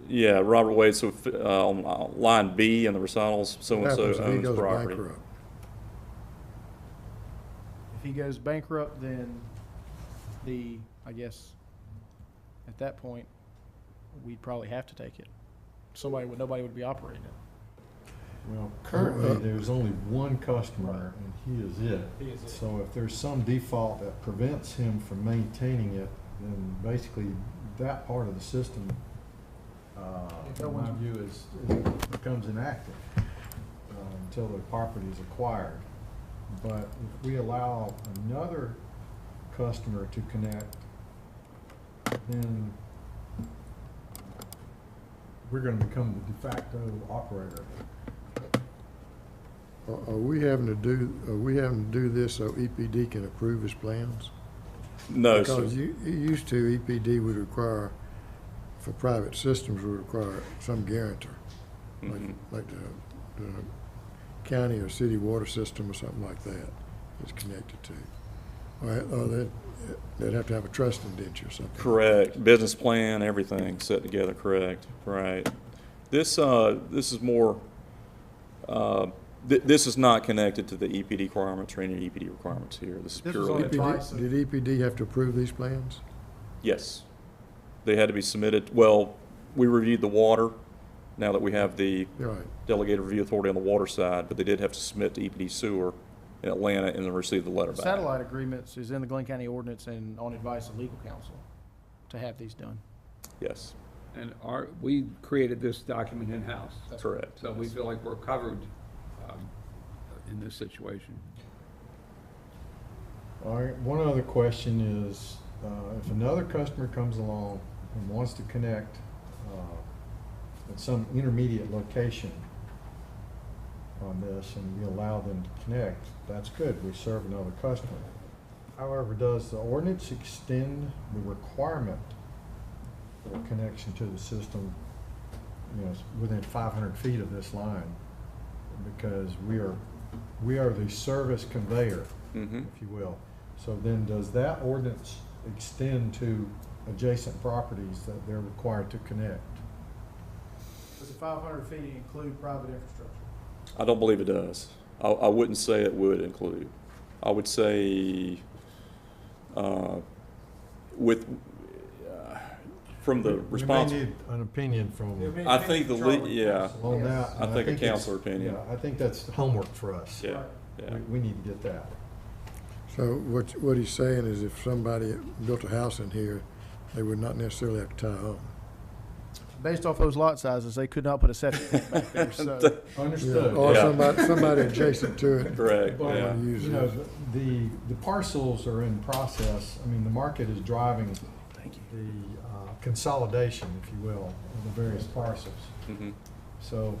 Yeah, Robert Wade, so on line B in the recitals, What happens so-and-so if he owns goes property. bankrupt? If he goes bankrupt, then I guess, at that point, we'd probably have to take it. Nobody would be operating it. Well, currently, there's only one customer, and he is it. He is it. So if there's some default that prevents him from maintaining it, then basically that part of the system in my view, is becomes inactive until the property is acquired. But if we allow another customer to connect, then we're gonna become the de facto operator. Are we having to do this so EPD can approve his plans? No, sir. Because you used to, EPD would require, for private systems, would require some guarantor, like the county or city water system or something like that is connected to. Or they'd have to have a trust indenture or something. Correct. Business plan, everything set together, correct, right. This is more, this is not connected to the EPD requirements or any EPD requirements here. This is This was purely, on advice. Did EPD have to approve these plans? yes. They had to be submitted, well, we reviewed the water, now that we have the Right. delegated review authority on the water side, but they did have to submit to EPD sewer in Atlanta and then receive the letter back. Satellite agreements is in the Glynn County ordinance and on advice of legal counsel to have these done. Yes, And we created this document in-house, correct. so we feel like we're covered in this situation. All right, one other question is, if another customer comes along and wants to connect at some intermediate location on this, and we allow them to connect, that's good, we serve another customer. However, does the ordinance extend the requirement for connection to the system, within 500 feet of this line? Because we are the service conveyor, Mm-hmm. if you will. So then does that ordinance extend to adjacent properties that they're required to connect? Does the 500 feet include private infrastructure? I don't believe it does. I wouldn't say it would include. I would say, from the response, We may need an opinion from, I think yeah, on that. I and think a it's- counselor opinion. Yeah, I think that's homework for us. yeah, yeah. We need to get that. So what he's saying is if somebody built a house in here, they would not necessarily have to tie on. Based off those lot sizes, they could not put a septic tank back there, so. Understood. Or Yeah. somebody adjacent to it. Correct, But, yeah. Use you know, this. the parcels are in process. I mean, the market is driving the consolidation, if you will, of the various parcels. Mhm. So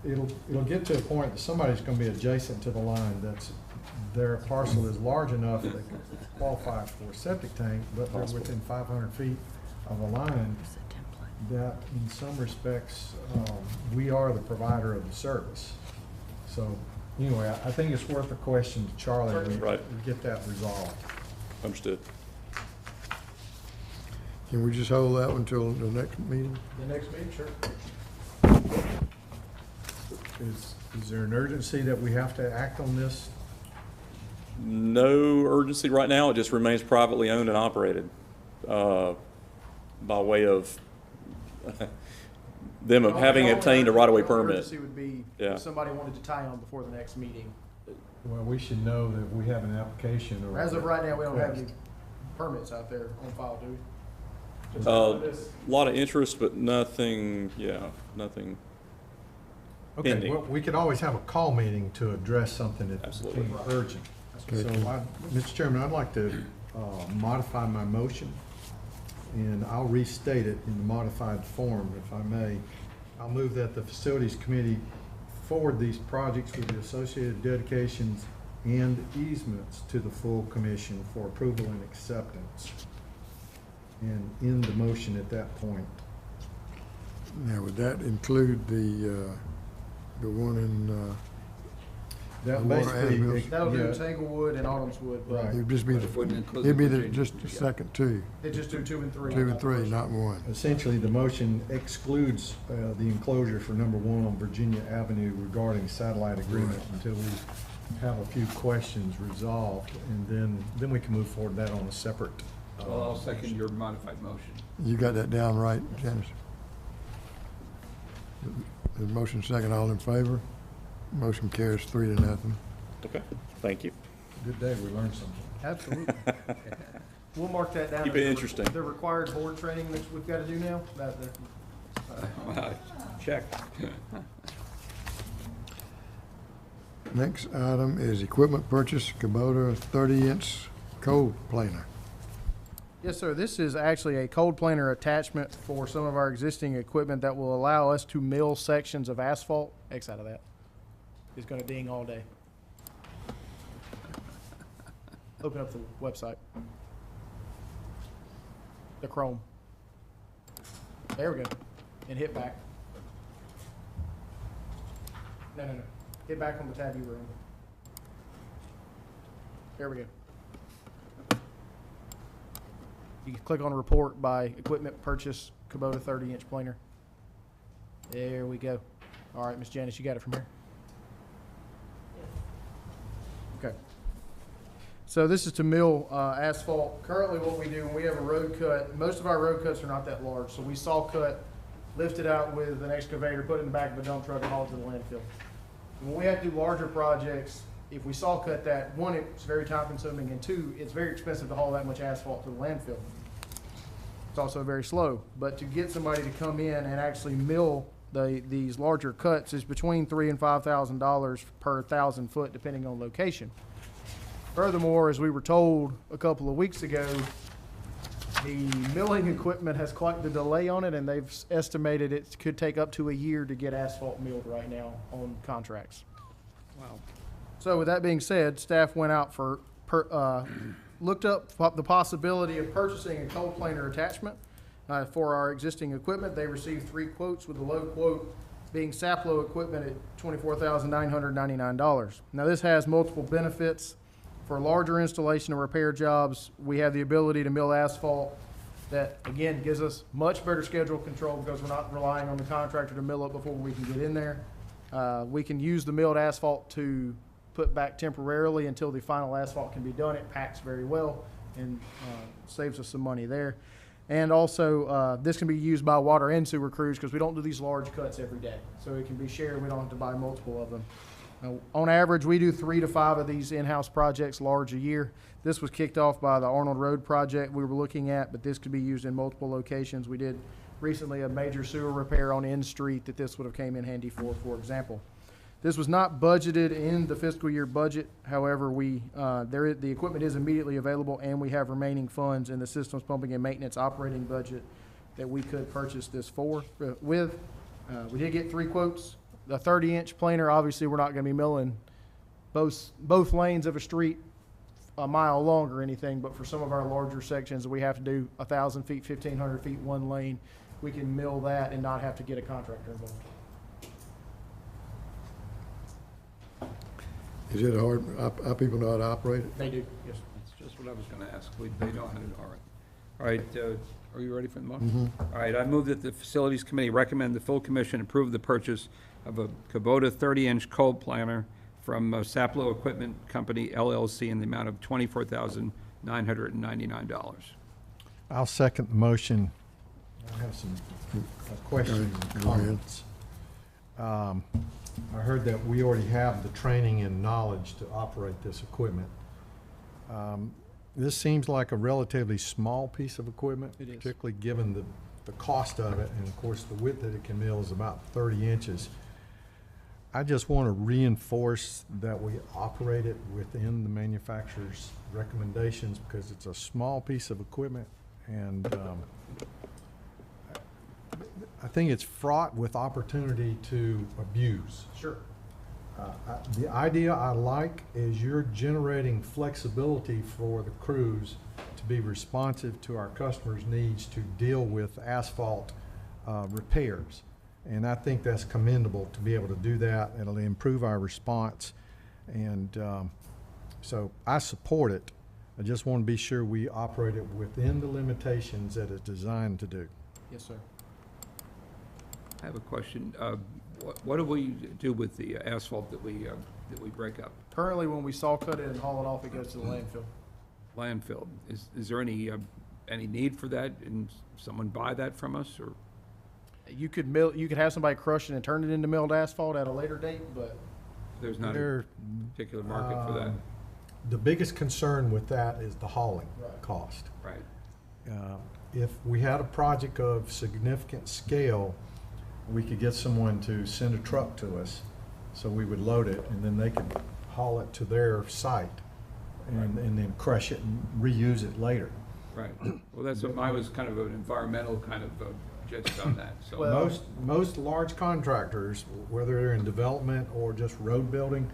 it'll get to a point that somebody's gonna be adjacent to the line that's, their parcel is large enough that they can qualify for a septic tank, but they're Possible. within 500 feet of a line that in some respects, we are the provider of the service. So anyway, I think it's worth a question to Charlie. Right. We get that resolved. Understood. Can we just hold that one until the next meeting? The next meeting, sure. Is there an urgency that we have to act on this? No urgency right now. It just remains privately owned and operated by way of them having obtained a right-of-way permit. Urgency would be Yeah. if somebody wanted to tie on before the next meeting. Well, we should know that we have an application or. As of right now, we don't have any request. permits out there on file, do we? Just A this. lot of interest, but nothing, nothing. Okay, pending. well, we could always have a call meeting to address something that Absolutely. became urgent. Okay. So, Mr. Chairman, I'd like to modify my motion, and I'll restate it in the modified form, if I may. I'll move that the Facilities Committee forward these projects with the associated dedications and easements to the full commission for approval and acceptance. And end the motion at that point. Now, would that include the one in, That The water basically, ambulance. That'll do yeah, Tanglewood and Autumnswood, but Right. it'd just be It wouldn't include it'd be Virginia. just the second two, they just do 2 and 3. 2 and 3, not one. essentially, the motion excludes the enclosure for number 1 on Virginia Avenue regarding satellite agreement until we have a few questions resolved, and then we can move forward that on a separate. Well, I'll second your modified motion. You got that down right, Janice? The motion second, all in favor? Motion carries 3-0. Okay, thank you. Good day, we learned something. Absolutely. We'll mark that down. Keep as it the- interesting. The required board training that we've got to do now, Check. Next item is equipment purchase, Kubota 30-inch cold planer. Yes, sir. This is actually a cold planer attachment for some of our existing equipment that will allow us to mill sections of asphalt. X out of that. It's going to ding all day. Open up the website. The Chrome. There we go. And hit back. No. Hit back on the tab you were in. There we go. You can click on report by equipment purchase Kubota 30-inch planer. There we go. All right, Miss Janice, you got it from here? Okay. So this is to mill asphalt. Currently what we do when we have a road cut, most of our road cuts are not that large. So we saw cut, lift it out with an excavator, put it in the back of a dump truck and haul it to the landfill. When we have to do larger projects, if we saw cut that, one, it's very time consuming, and two, it's very expensive to haul that much asphalt to the landfill. It's also very slow, but to get somebody to come in and actually mill these larger cuts is between $3,000 and $5,000 per 1,000 foot, depending on location. Furthermore, as we were told a couple of weeks ago, the milling equipment has quite the delay on it, and they've estimated it could take up to a year to get asphalt milled right now on contracts. Wow. So with that being said, staff went out looked up the possibility of purchasing a cold planer attachment for our existing equipment. They received 3 quotes, with the low quote being Saplo equipment at $24,999. Now this has multiple benefits. For larger installation and repair jobs, we have the ability to mill asphalt that, again, gives us much better schedule control because we're not relying on the contractor to mill it before we can get in there. We can use the milled asphalt to put back temporarily until the final asphalt can be done. It packs very well and saves us some money there. And also, this can be used by water and sewer crews because we don't do these large cuts every day. So it can be shared. We don't have to buy multiple of them. On average, we do 3 to 5 of these in-house projects large a year. This was kicked off by the Arnold Road project we were looking at, but this could be used in multiple locations. We did recently a major sewer repair on N Street that this would have came in handy for example. This was not budgeted in the fiscal year budget. However, the equipment is immediately available, and we have remaining funds in the systems pumping and maintenance operating budget that we could purchase this with. We did get 3 quotes. The 30-inch planer, obviously, we're not going to be milling both lanes of a street a mile long or anything, but for some of our larger sections that we have to do 1,000 feet, 1,500 feet, one lane, we can mill that and not have to get a contractor involved. Is it hard, our people know how to operate it? They do, yes. That's just what I was going to ask. They know how to, all right. All right, are you ready for the motion? All right, I move that the Facilities Committee recommend the full commission approve the purchase of a Kubota 30-inch cold planer from Saplo Equipment Company, LLC, in the amount of $24,999. I'll second the motion. I have some questions and Go ahead. comments. I heard that we already have the training and knowledge to operate this equipment. This seems like a relatively small piece of equipment, It is. particularly given the cost of it, and of course the width that it can mill is about 30 inches. I just want to reinforce that we operate it within the manufacturer's recommendations because it's a small piece of equipment, and I think it's fraught with opportunity to abuse. Sure. The idea I like is you're generating flexibility for the crews to be responsive to our customers' needs to deal with asphalt repairs. And I think that's commendable to be able to do that. It'll improve our response. And so I support it. I just want to be sure we operate it within the limitations that it's designed to do. Yes, sir. I have a question. What do we do with the asphalt that we break up? Currently, when we saw cut it and haul it off, it goes to the landfill. Landfill. Is there any need for that, and someone buy that from us, or? You could have somebody crush it and turn it into milled asphalt at a later date, but There's not a There- particular market for that? The biggest concern with that is the hauling Right. cost. Right. If we had a project of significant scale, we could get someone to send a truck to us, so we would load it, and then they could haul it to their site and then crush it and reuse it later. Right. Well, that's what mine was, kind of an environmental kind of gist on that, so. Well- Most large contractors, whether they're in development or just road building,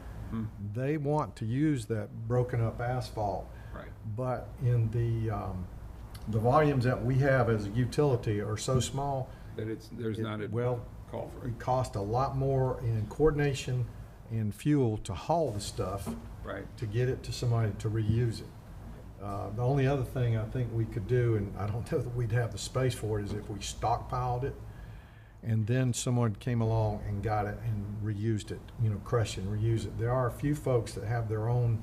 they want to use that broken up asphalt. Right. But in the volumes that we have as a utility are so small, That there's not a well, call for it. it costs a lot more in coordination and fuel to haul the stuff, Right. to get it to somebody to reuse it. The only other thing I think we could do, and I don't know that we'd have the space for it, is if we stockpiled it and then someone came along and got it and reused it, crush it and reuse it. There are a few folks that have their own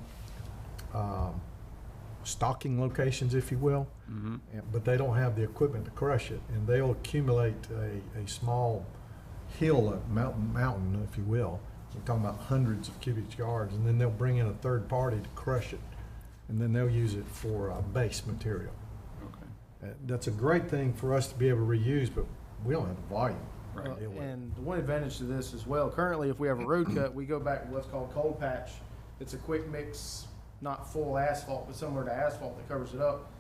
stocking locations, if you will, but they don't have the equipment to crush it, and they'll accumulate a small hill, a mountain, if you will. We're talking about hundreds of cubic yards, and then they'll bring in a third party to crush it, and then they'll use it for base material. Okay. That's a great thing for us to be able to reuse, but we don't have the volume. Right. to deal with it. And the one advantage to this as well, currently, if we have a road cut, we go back to what's called cold patch. It's a quick mix, not full asphalt, but similar to asphalt that covers it up.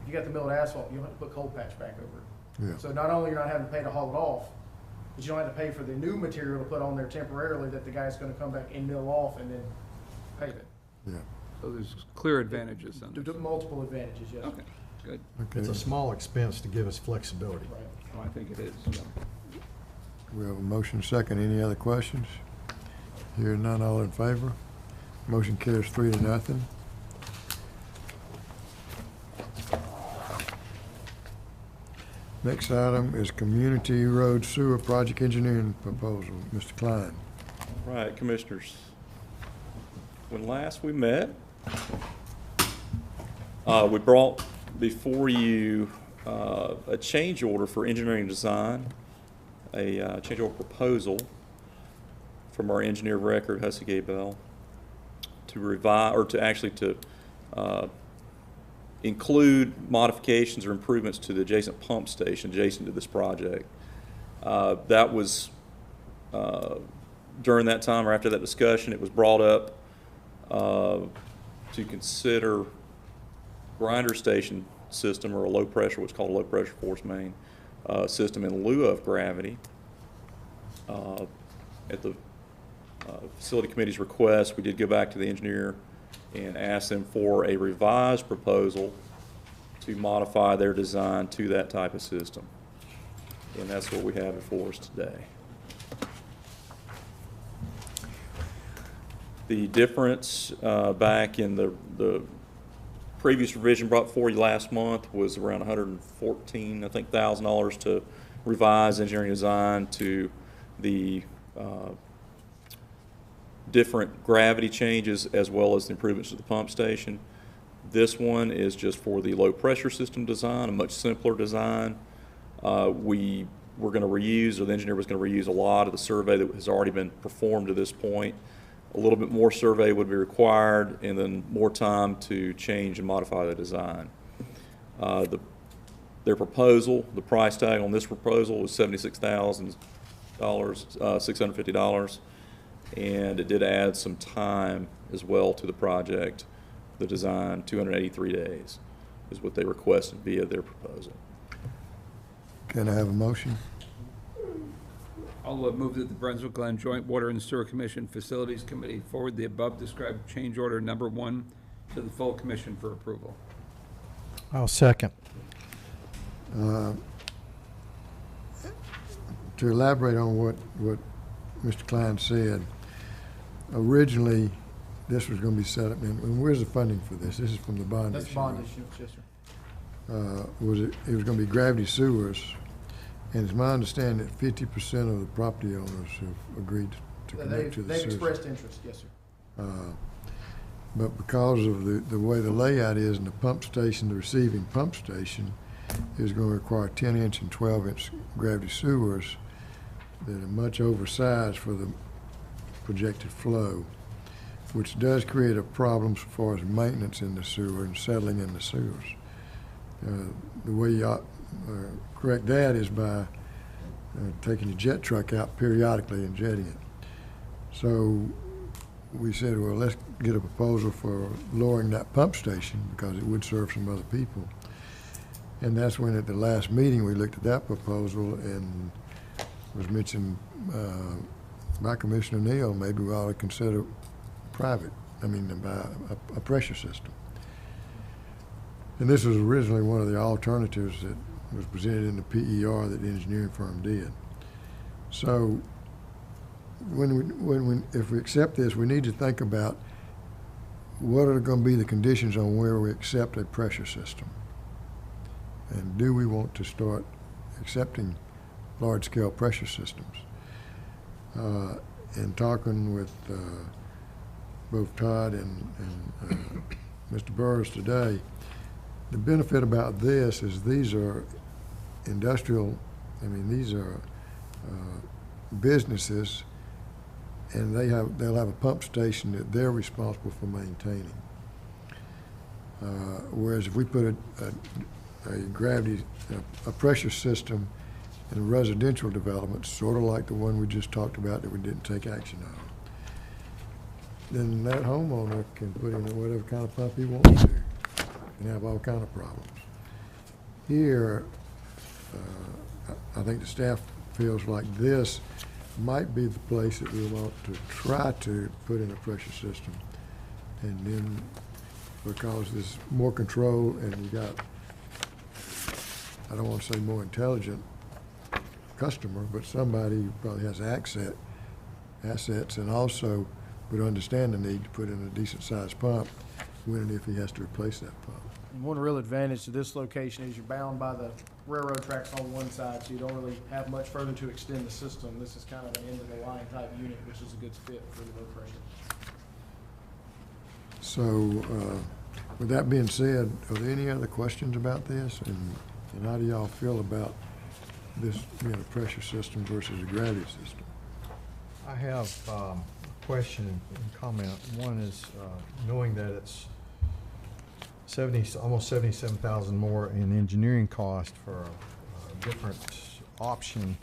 If you got the milled asphalt, you don't have to put cold patch back over it. Yeah. So not only you're not having to pay to haul it off, but you don't have to pay for the new material to put on there temporarily that the guy's gonna come back and mill off and then pave it. Yeah, So there's clear advantages on this. Multiple advantages, yes. Okay, good. It's a okay. small expense to give us flexibility. Right. Well, I think it is. So. We have a motion second. Any other questions? Hearing none, all in favor? Motion carries 3-0. Next item is Community Road Sewer Project Engineering Proposal. Mr. Klein. Right, Commissioners. When last we met, we brought before you a change order for engineering design, a change order proposal from our engineer of record, Hussey Gabel, to revise, or to actually to include modifications or improvements to the adjacent pump station adjacent to this project. That was, during that time or after that discussion, it was brought up to consider grinder station system, or a low pressure, what's called a low pressure force main system in lieu of gravity. At the facility committee's request, we did go back to the engineer and ask them for a revised proposal to modify their design to that type of system. And that's what we have before us today. The difference back in the previous revision brought for you last month was around $114,000, I think, to revise engineering design to the different gravity changes as well as the improvements to the pump station. This one is just for the low pressure system design, a much simpler design. We were going to reuse, or the engineer was going to reuse, a lot of the survey that has already been performed to this point. A little bit more survey would be required, and then more time to change and modify the design. Their proposal, the price tag on this proposal was $76,650, and it did add some time as well to the project. The design, 283 days, is what they requested via their proposal. Can I have a motion? I'll move that the Brunswick-Glynn Joint Water and Sewer Commission Facilities Committee forward the above described change order number 1 to the full commission for approval. I'll second. To elaborate on what Mr. Klein said, originally, this was going to be set up, and where's the funding for this? This is from the bond issue. That's bond issue, yes, sir. It was going to be gravity sewers, and it's my understanding that 50% of the property owners have agreed to connect to the They've sewers. expressed interest, yes, sir. But because of the way the layout is in the pump station, the receiving pump station is going to require 10-inch and 12-inch gravity sewers that are much oversized for the projected flow, which does create a problem as far as maintenance in the sewer and settling in the sewers. The way you correct that is by taking the jet truck out periodically and jetting it. So we said, well, let's get a proposal for lowering that pump station because it would serve some other people. And that's when at the last meeting, we looked at that proposal and was mentioned by Commissioner Neal, maybe we ought to consider private, by a pressure system. And this was originally one of the alternatives that was presented in the PER that the engineering firm did. So if we accept this, we need to think about what are going to be the conditions on where we accept a pressure system. And do we want to start accepting large-scale pressure systems? In talking with both Todd and Mr. Burris today, the benefit about this is these are industrial, these are businesses, and they'll have a pump station that they're responsible for maintaining. Whereas if we put a pressure system in a residential development, sort of like the one we just talked about that we didn't take action on, then that homeowner can put in whatever kind of pump he wants to and have all kind of problems. Here, I think the staff feels like this might be the place that we want to try to put in a pressure system. And then, because there's more control and we got, I don't want to say more intelligent customer, but somebody who probably has assets and also would understand the need to put in a decent sized pump when and if he has to replace that pump. And one real advantage to this location is you're bound by the railroad tracks on one side, so you don't really have much further to extend the system. This is kind of an end-of-the-line type unit, which is a good fit for the low pressure. So, with that being said, are there any other questions about this? And how do y'all feel about this being a pressure system versus a gravity system? I have a question and comment. One is knowing that it's almost 77,000 more in engineering cost for a different option.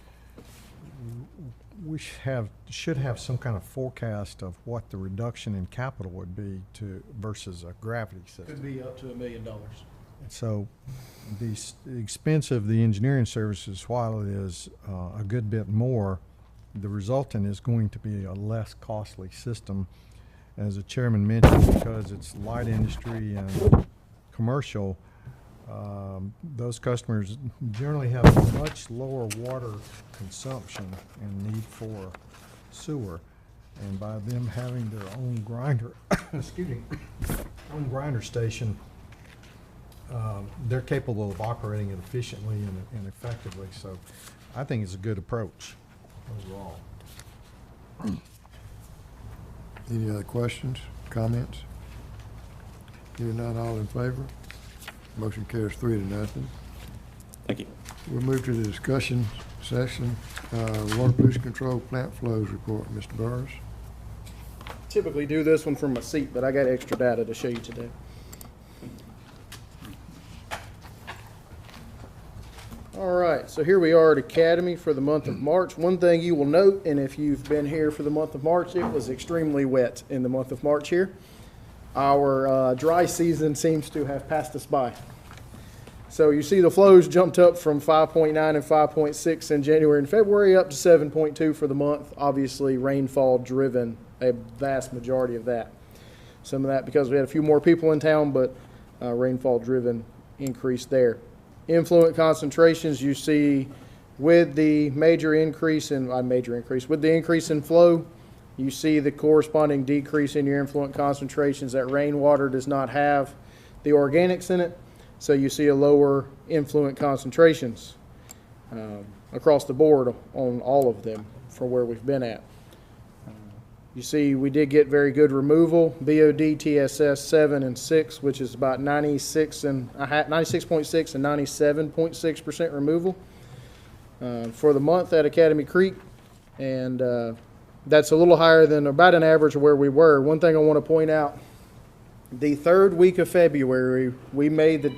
We should have some kind of forecast of what the reduction in capital would be versus a gravity system. Could be up to $1 million. So the expense of the engineering services, while it is a good bit more, the resultant is going to be a less costly system, as the chairman mentioned, because it's light industry and commercial. Those customers generally have a much lower water consumption and need for sewer. And by them having their own grinder, own grinder station, they're capable of operating it efficiently and effectively. So I think it's a good approach overall. Any other questions, comments? Hearing none, all in favor? Motion carries 3-0. Thank you. We'll move to the discussion session. Water pollution control plant flows report, Mr. Burris. Typically do this one from my seat, but I got extra data to show you today. All right, so here we are at Academy for the month of March. One thing you will note, and if you've been here for the month of March, it was extremely wet in the month of March here. Our dry season seems to have passed us by. So you see the flows jumped up from 5.9 and 5.6 in January and February up to 7.2 for the month. Obviously, rainfall driven a vast majority of that. Some of that because we had a few more people in town, but rainfall driven increase there. Influent concentrations you see with the with the increase in flow, you see the corresponding decrease in your influent concentrations. That rainwater does not have the organics in it, so you see a lower influent concentrations across the board on all of them for where we've been at. You see we did get very good removal, BOD, TSS 7 and 6, which is about 96.6 and 97.6% removal for the month at Academy Creek. And that's a little higher than about an average of where we were. One thing I want to point out, the third week of February, we made the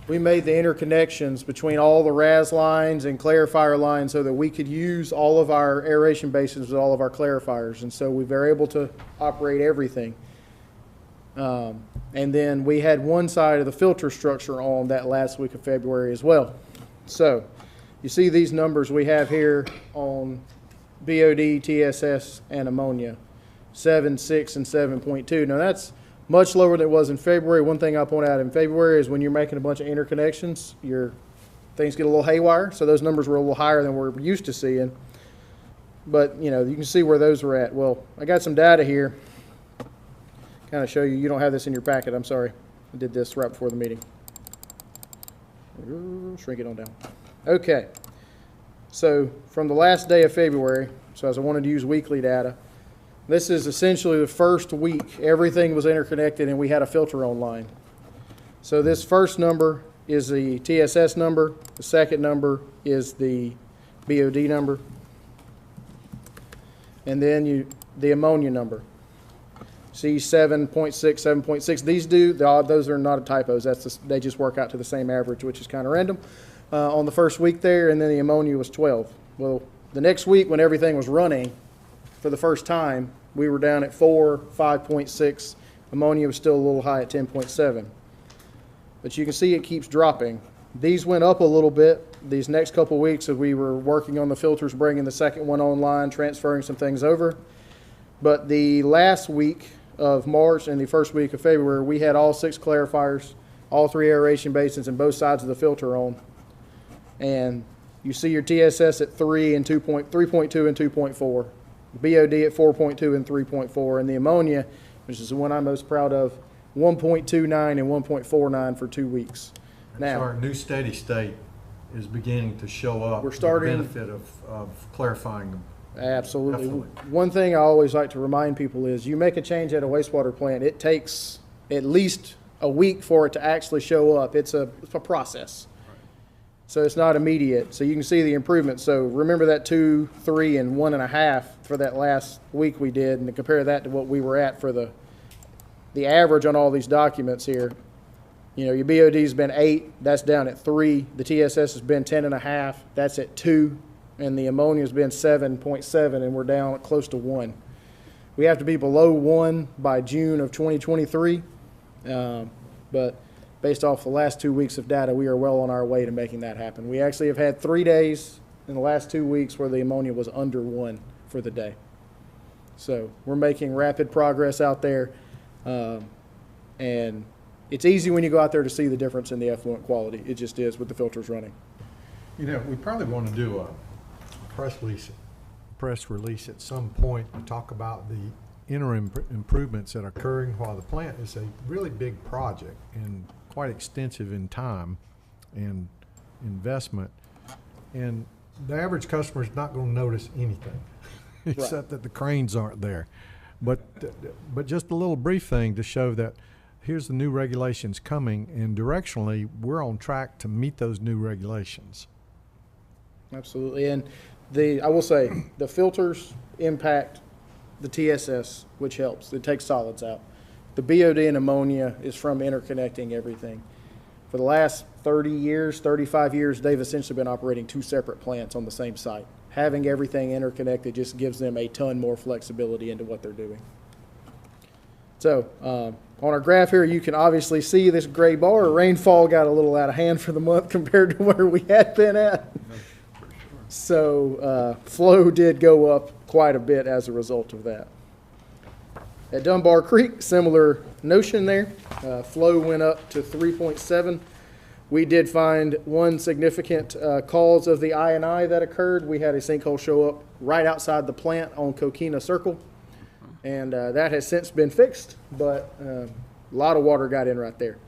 we made the interconnections between all the RAS lines and clarifier lines so that we could use all of our aeration basins with all of our clarifiers. And so we were able to operate everything. And then we had one side of the filter structure on that last week of February as well. So you see these numbers we have here on BOD, TSS, and ammonia, 7, 6, and 7.2. Now that's much lower than it was in February. One thing I'll point out in February is when you're making a bunch of interconnections, things get a little haywire. So those numbers were a little higher than we're used to seeing. But, you know, you can see where those were at. Well, I got some data here. Kind of show you. You don't have this in your packet. I'm sorry. I did this right before the meeting. Shrink it on down. Okay. So from the last day of February, so as I wanted to use weekly data, this is essentially the first week everything was interconnected and we had a filter online. So this first number is the TSS number. The second number is the BOD number. And then the ammonia number. See 7.6, 7.6. Those are not typos. They just work out to the same average, which is kind of random. On the first week there, and then the ammonia was 12. Well, the next week when everything was running for the first time, we were down at 4, 5.6. Ammonia was still a little high at 10.7. But you can see it keeps dropping. These went up a little bit these next couple weeks as we were working on the filters, bringing the second one online, transferring some things over. But the last week of March and the first week of February, we had all 6 clarifiers, all 3 aeration basins, and both sides of the filter on. And you see your TSS at 3 and 3.2 and 2.4, BOD at 4.2 and 3.4, and the ammonia, which is the one I'm most proud of, 1.29 and 1.49 for 2 weeks. Now, So our new steady state is beginning to show up. We're starting- The benefit of clarifying them. absolutely. Definitely. One thing I always like to remind people is you make a change at a wastewater plant, it takes at least a week for it to actually show up. It's a process. So it's not immediate. So you can see the improvement. So remember that 2, 3, and 1.5 for that last week we did, and to compare that to what we were at for the average on all these documents here. You know, your BOD's been 8, that's down at 3. The TSS has been 10.5, that's at 2. And the ammonia's been 7.7, and we're down close to 1. We have to be below 1 by June of 2023. But based off the last 2 weeks of data, we are well on our way to making that happen. We actually have had 3 days in the last 2 weeks where the ammonia was under 1 for the day. So we're making rapid progress out there. And it's easy when you go out there to see the difference in the effluent quality. It just is with the filters running. You know, we probably want to do a press release at some point to talk about the interim improvements that are occurring while the plant is a really big project and quite extensive in time and investment. And the average customer is not going to notice anything except that the cranes aren't there. But just a little brief thing to show that here's the new regulations coming, and directionally we're on track to meet those new regulations. Absolutely. And I will say, the filters impact the TSS, which helps. It takes solids out. The BOD and ammonia is from interconnecting everything. For the last 30 years, 35 years, they've essentially been operating 2 separate plants on the same site. Having everything interconnected just gives them a ton more flexibility into what they're doing. So on our graph here, you can obviously see this gray bar. Rainfall got a little out of hand for the month compared to where we had been at. So flow did go up quite a bit as a result of that. At Dunbar Creek, similar notion there. Flow went up to 3.7. We did find one significant cause of the I&I that occurred. We had a sinkhole show up right outside the plant on Coquina Circle, and that has since been fixed, but a lot of water got in right there.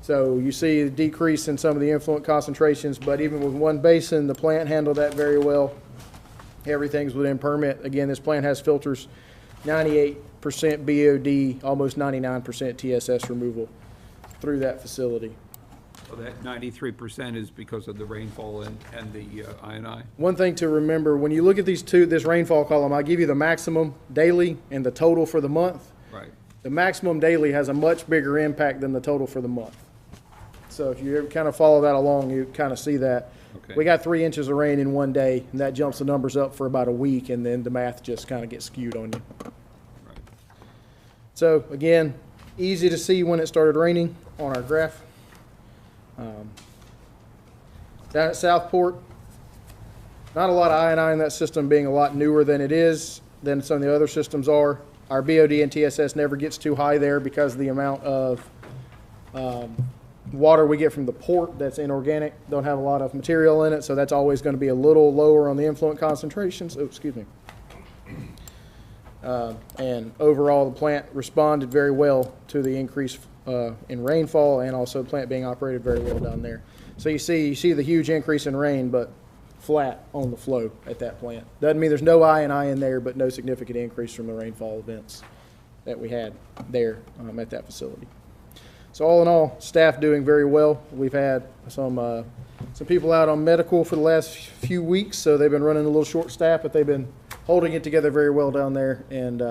So you see a decrease in some of the influent concentrations, but even with one basin, the plant handled that very well. Everything's within permit. Again, this plant has filters, 98% BOD, almost 99% TSS removal through that facility. So that 93% is because of the rainfall and the I&I? One thing to remember, when you look at this rainfall column, I give you the maximum daily and the total for the month. Right. The maximum daily has a much bigger impact than the total for the month. So if you ever kind of follow that along, you kind of see that. Okay. We got 3 inches of rain in one day, and that jumps the numbers up for about a week, and then the math just kind of gets skewed on you. Right. So again, easy to see when it started raining on our graph. Down at Southport, not a lot of I&I in that system, being a lot newer than it is, than some of the other systems are. Our BOD and TSS never gets too high there because of the amount of water we get from the port that's inorganic, don't have a lot of material in it, so that's always going to be a little lower on the influent concentrations. Oh, excuse me. And overall, the plant responded very well to the increase in rainfall, and also the plant being operated very well down there. So you see the huge increase in rain, but flat on the flow at that plant. Doesn't mean there's no I&I in there, but no significant increase from the rainfall events that we had there at that facility. So all in all, staff doing very well. We've had some people out on medical for the last few weeks, so they've been running a little short staff, but they've been holding it together very well down there, and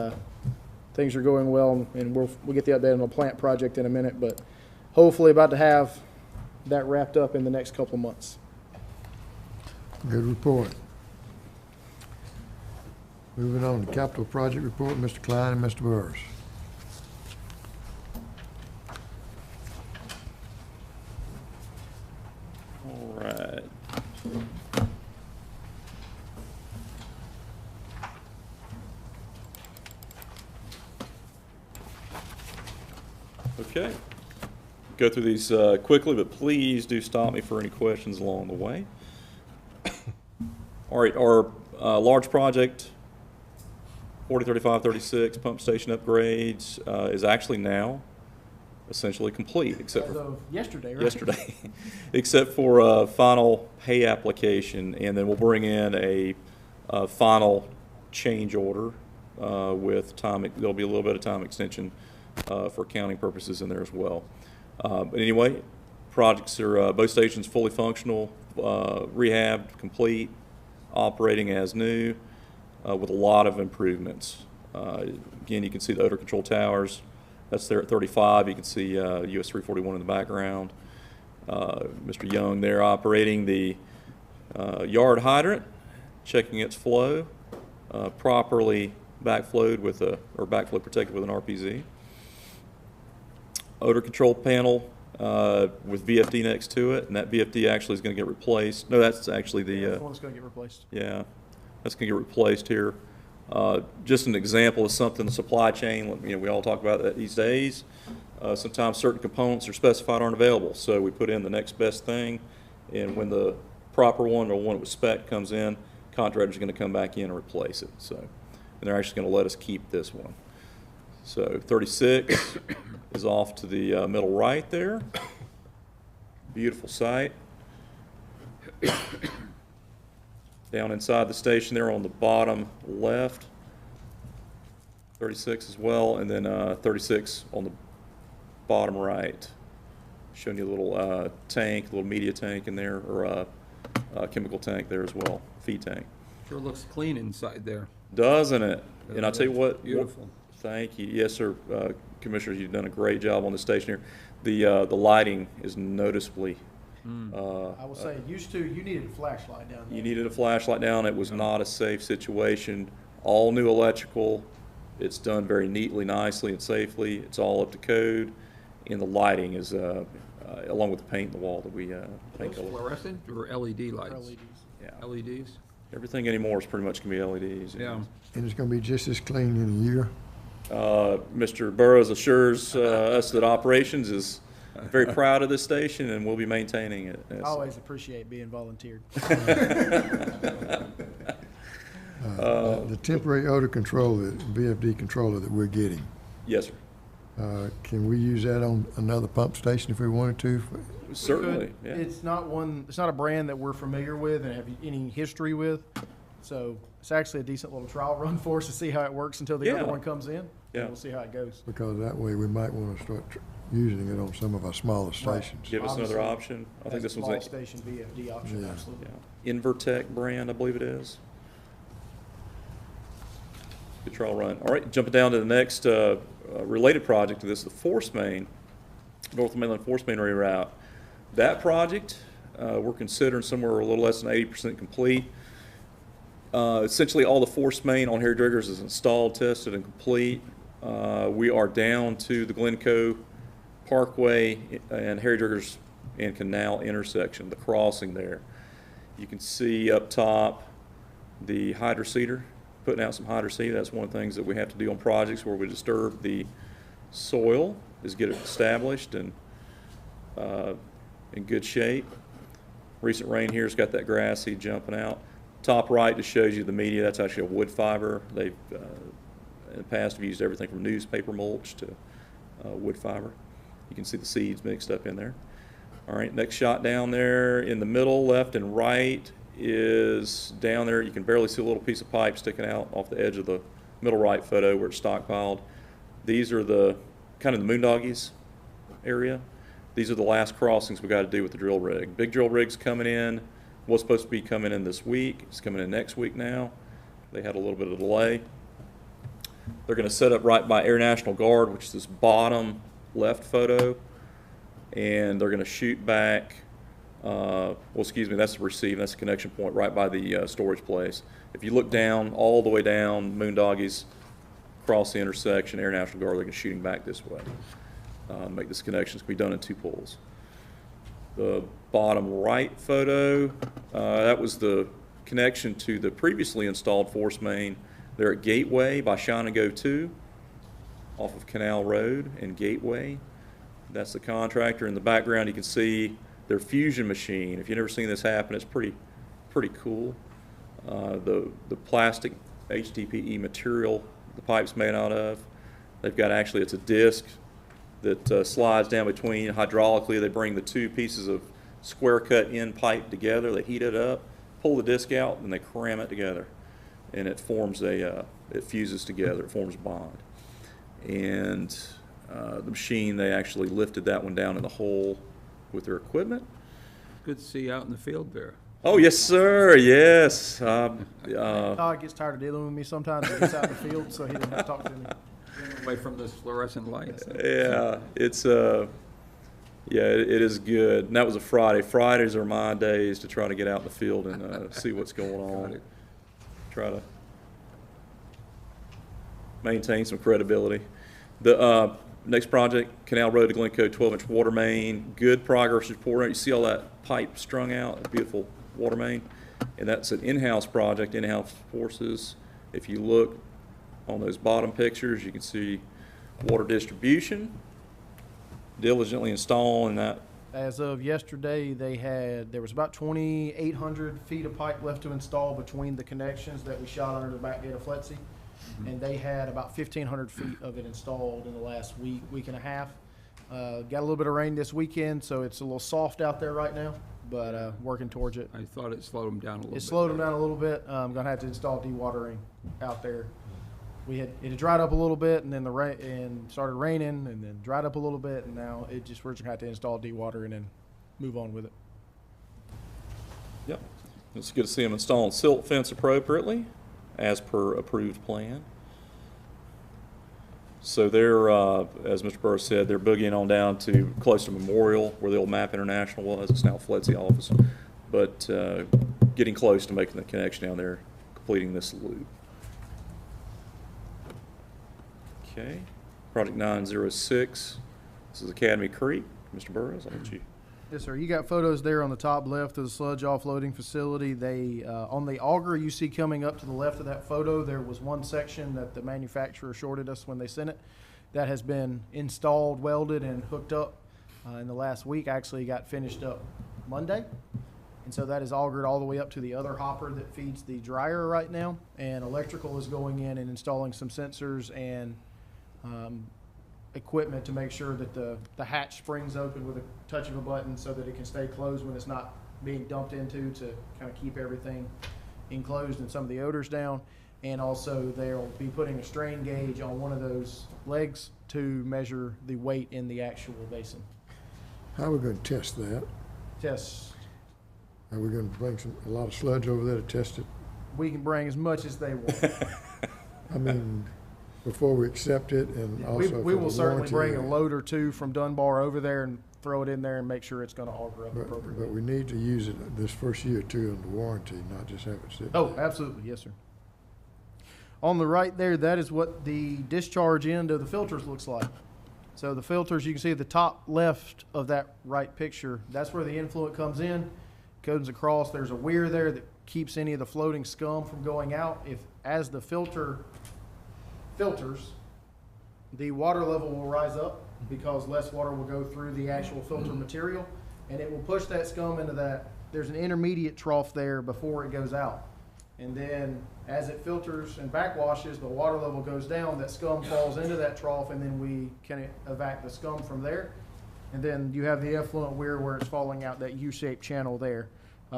things are going well. And we'll get the update on the plant project in a minute, but hopefully about to have that wrapped up in the next couple of months. Good report. Moving on to capital project report, Mr. Klein and Mr. Burris. All right. Okay. Go through these quickly, but please do stop me for any questions along the way. All right, our large project, 403536 pump station upgrades, is actually now essentially complete, except As for of yesterday, right? yesterday, except for a final pay application, and then we'll bring in a final change order with time. There'll be a little bit of time extension for accounting purposes in there as well. But anyway, projects are both stations fully functional, rehabbed, complete, operating as new, with a lot of improvements. Again, you can see the odor control towers. That's there at 35. You can see US 341 in the background. Mr. Young there operating the yard hydrant, checking its flow, properly backflowed with or backflow protected with an RPZ. Odor control panel with VFD next to it, and that VFD actually is going to get replaced. No, that's actually the That's the one that's going to get replaced. yeah, that's going to get replaced here. Just an example of something, the supply chain, you know, we all talk about that these days. Sometimes certain components are specified aren't available, so we put in the next best thing, and when the proper one or one with spec comes in, contractor's going to come back in and replace it. So, and they're actually going to let us keep this one. So 36 is off to the middle right there. Beautiful site. Down inside the station there on the bottom left, 36 as well, and then 36 on the bottom right. Showing you a little tank, a little media tank in there, or a chemical tank there as well, feed tank. Sure looks clean inside there. Doesn't it? And I'll tell you what. Beautiful. Thank you. Yes, sir. Commissioners, you've done a great job on the station here. The lighting is noticeably. I will say, you needed a flashlight down there. You needed a flashlight down. It was not a safe situation. All new electrical. It's done very neatly, nicely, and safely. It's all up to code. And the lighting is, along with the paint in the wall that we paint color. Fluorescent or LED lights? LEDs. Yeah. LEDs? Everything anymore is pretty much going to be LEDs. Yeah. And it's gonna be just as clean in a year. Mr. Burrows assures us that operations is very proud of this station and we'll be maintaining it. I always appreciate being volunteered. The temporary odor controller, VFD controller that we're getting, Yes, sir. can we use that on another pump station if we wanted to? Certainly. Yeah. It's not a brand that we're familiar with and have any history with. So it's actually a decent little trial run for us to see how it works until the Yeah. other one comes in. Yeah. And we'll see how it goes. Because that way we might want to start using it on some of our smaller Right. stations. Give us another Obviously, option. I think As a this small one's a station VFD option, Yeah. absolutely. Invertech brand, I believe it is. Good trial run. All right, jumping down to the next related project to this, the force main, North Mainland force main reroute. That project, we're considering somewhere a little less than 80% complete. Essentially, all the force main on Harry Driggers is installed, tested, and complete. We are down to the Glencoe Parkway and Harry Driggers and Canal intersection, the crossing there. You can see up top the hydroseeder, putting out some hydroseed. That's one of the things that we have to do on projects where we disturb the soil, is get it established and in good shape. Recent rain here has got that grass seed jumping out. Top right just shows you the media. That's actually a wood fiber. They've in the past have used everything from newspaper mulch to wood fiber. You can see the seeds mixed up in there. All right, next shot down there in the middle, left and right is down there. You can barely see a little piece of pipe sticking out off the edge of the middle right photo where it's stockpiled. These are the kind of the Moondoggies area. These are the last crossings we got to do with the drill rig. Big drill rig's coming in. Was supposed to be coming in this week. It's coming in next week now. They had a little bit of delay. They're going to set up right by Air National Guard, which is this bottom left photo, and they're going to shoot back. Well, excuse me, that's the receive. That's the connection point right by the storage place. If you look down, all the way down, Moondoggies, cross the intersection, Air National Guard, they're going to shooting back this way. Make this connection. It's going to be done in 2 pulls. The bottom right photo, that was the connection to the previously installed force main there at Gateway by Shine and Go 2 off of Canal Road and Gateway. That's the contractor. In the background you can see their fusion machine. If you've never seen this happen, it's pretty cool. The plastic HDPE material the pipe's made out of. They've got actually, it's a disc that slides down between hydraulically. They bring the 2 pieces of square cut in pipe together, they heat it up, pull the disc out, and they cram it together. And it forms it fuses together, it forms a bond. And the machine, they actually lifted that one down in the hole with their equipment. Good to see you out in the field there. Oh, yes, sir, yes. Todd gets tired of dealing with me sometimes. He gets out in the field, so he didn't have to talk to me. Away from those fluorescent lights. Yeah, it's yeah, it is good. And that was a Friday. Fridays are my days to try to get out in the field and see what's going on. Try to maintain some credibility. The next project, Canal Road to Glencoe 12-inch water main. Good progress report. You see all that pipe strung out, a beautiful water main. And that's an in-house project, in-house forces. If you look on those bottom pictures, you can see water distribution, diligently installing that. As of yesterday, there was about 2,800 feet of pipe left to install between the connections that we shot under the back gate of Fletsy. And they had about 1,500 feet of it installed in the last week and a half. Got a little bit of rain this weekend, so it's a little soft out there right now, but working towards it. I thought it slowed them down a little bit. It slowed them down a little bit. I'm gonna have to install dewatering out there. It had dried up a little bit, and then the rain and started raining, and then dried up a little bit, and now we're just gonna have to install dewatering and then move on with it. Yep, it's good to see them installing silt fence appropriately, as per approved plan. So they're, as Mr. Burr said, they're boogieing on down to close to Memorial, where the old MAP International was. It's now Fletsy office, but getting close to making the connection down there, completing this loop. Okay, project 906. This is Academy Creek. Mr. Burrows, I'll let you. Yes, sir. You got photos there on the top left of the sludge offloading facility. They, on the auger you see coming up to the left of that photo, there was one section that the manufacturer shorted us when they sent it. That has been installed, welded, and hooked up in the last week. Actually got finished up Monday. And so that is augered all the way up to the other hopper that feeds the dryer right now. And electrical is going in and installing some sensors and equipment to make sure that the hatch springs open with a touch of a button so that it can stay closed when it's not being dumped into, to kind of keep everything enclosed and some of the odors down. And also they'll be putting a strain gauge on one of those legs to measure the weight in the actual basin. How are we going to test that? Test. Are we going to bring a lot of sludge over there to test it? We can bring as much as they want. I mean, before we accept it, and also We will certainly bring a warranty. load or two from Dunbar over there, and throw it in there and make sure it's gonna auger up But appropriately. we need to use it this first year or two under warranty, not just have it sit. Oh, absolutely, yes, sir. On the right there, that is what the discharge end of the filters looks like. So the filters, you can see at the top left of that right picture, that's where the influent comes in, goes across. There's a weir there that keeps any of the floating scum from going out. As the filter filters, the water level will rise up because less water will go through the actual filter material, and it will push that scum into that. There's an intermediate trough there before it goes out. And then as it filters and backwashes, the water level goes down, that scum falls into that trough, and then we can evac the scum from there. And then you have the effluent weir where it's falling out, that U-shaped channel there.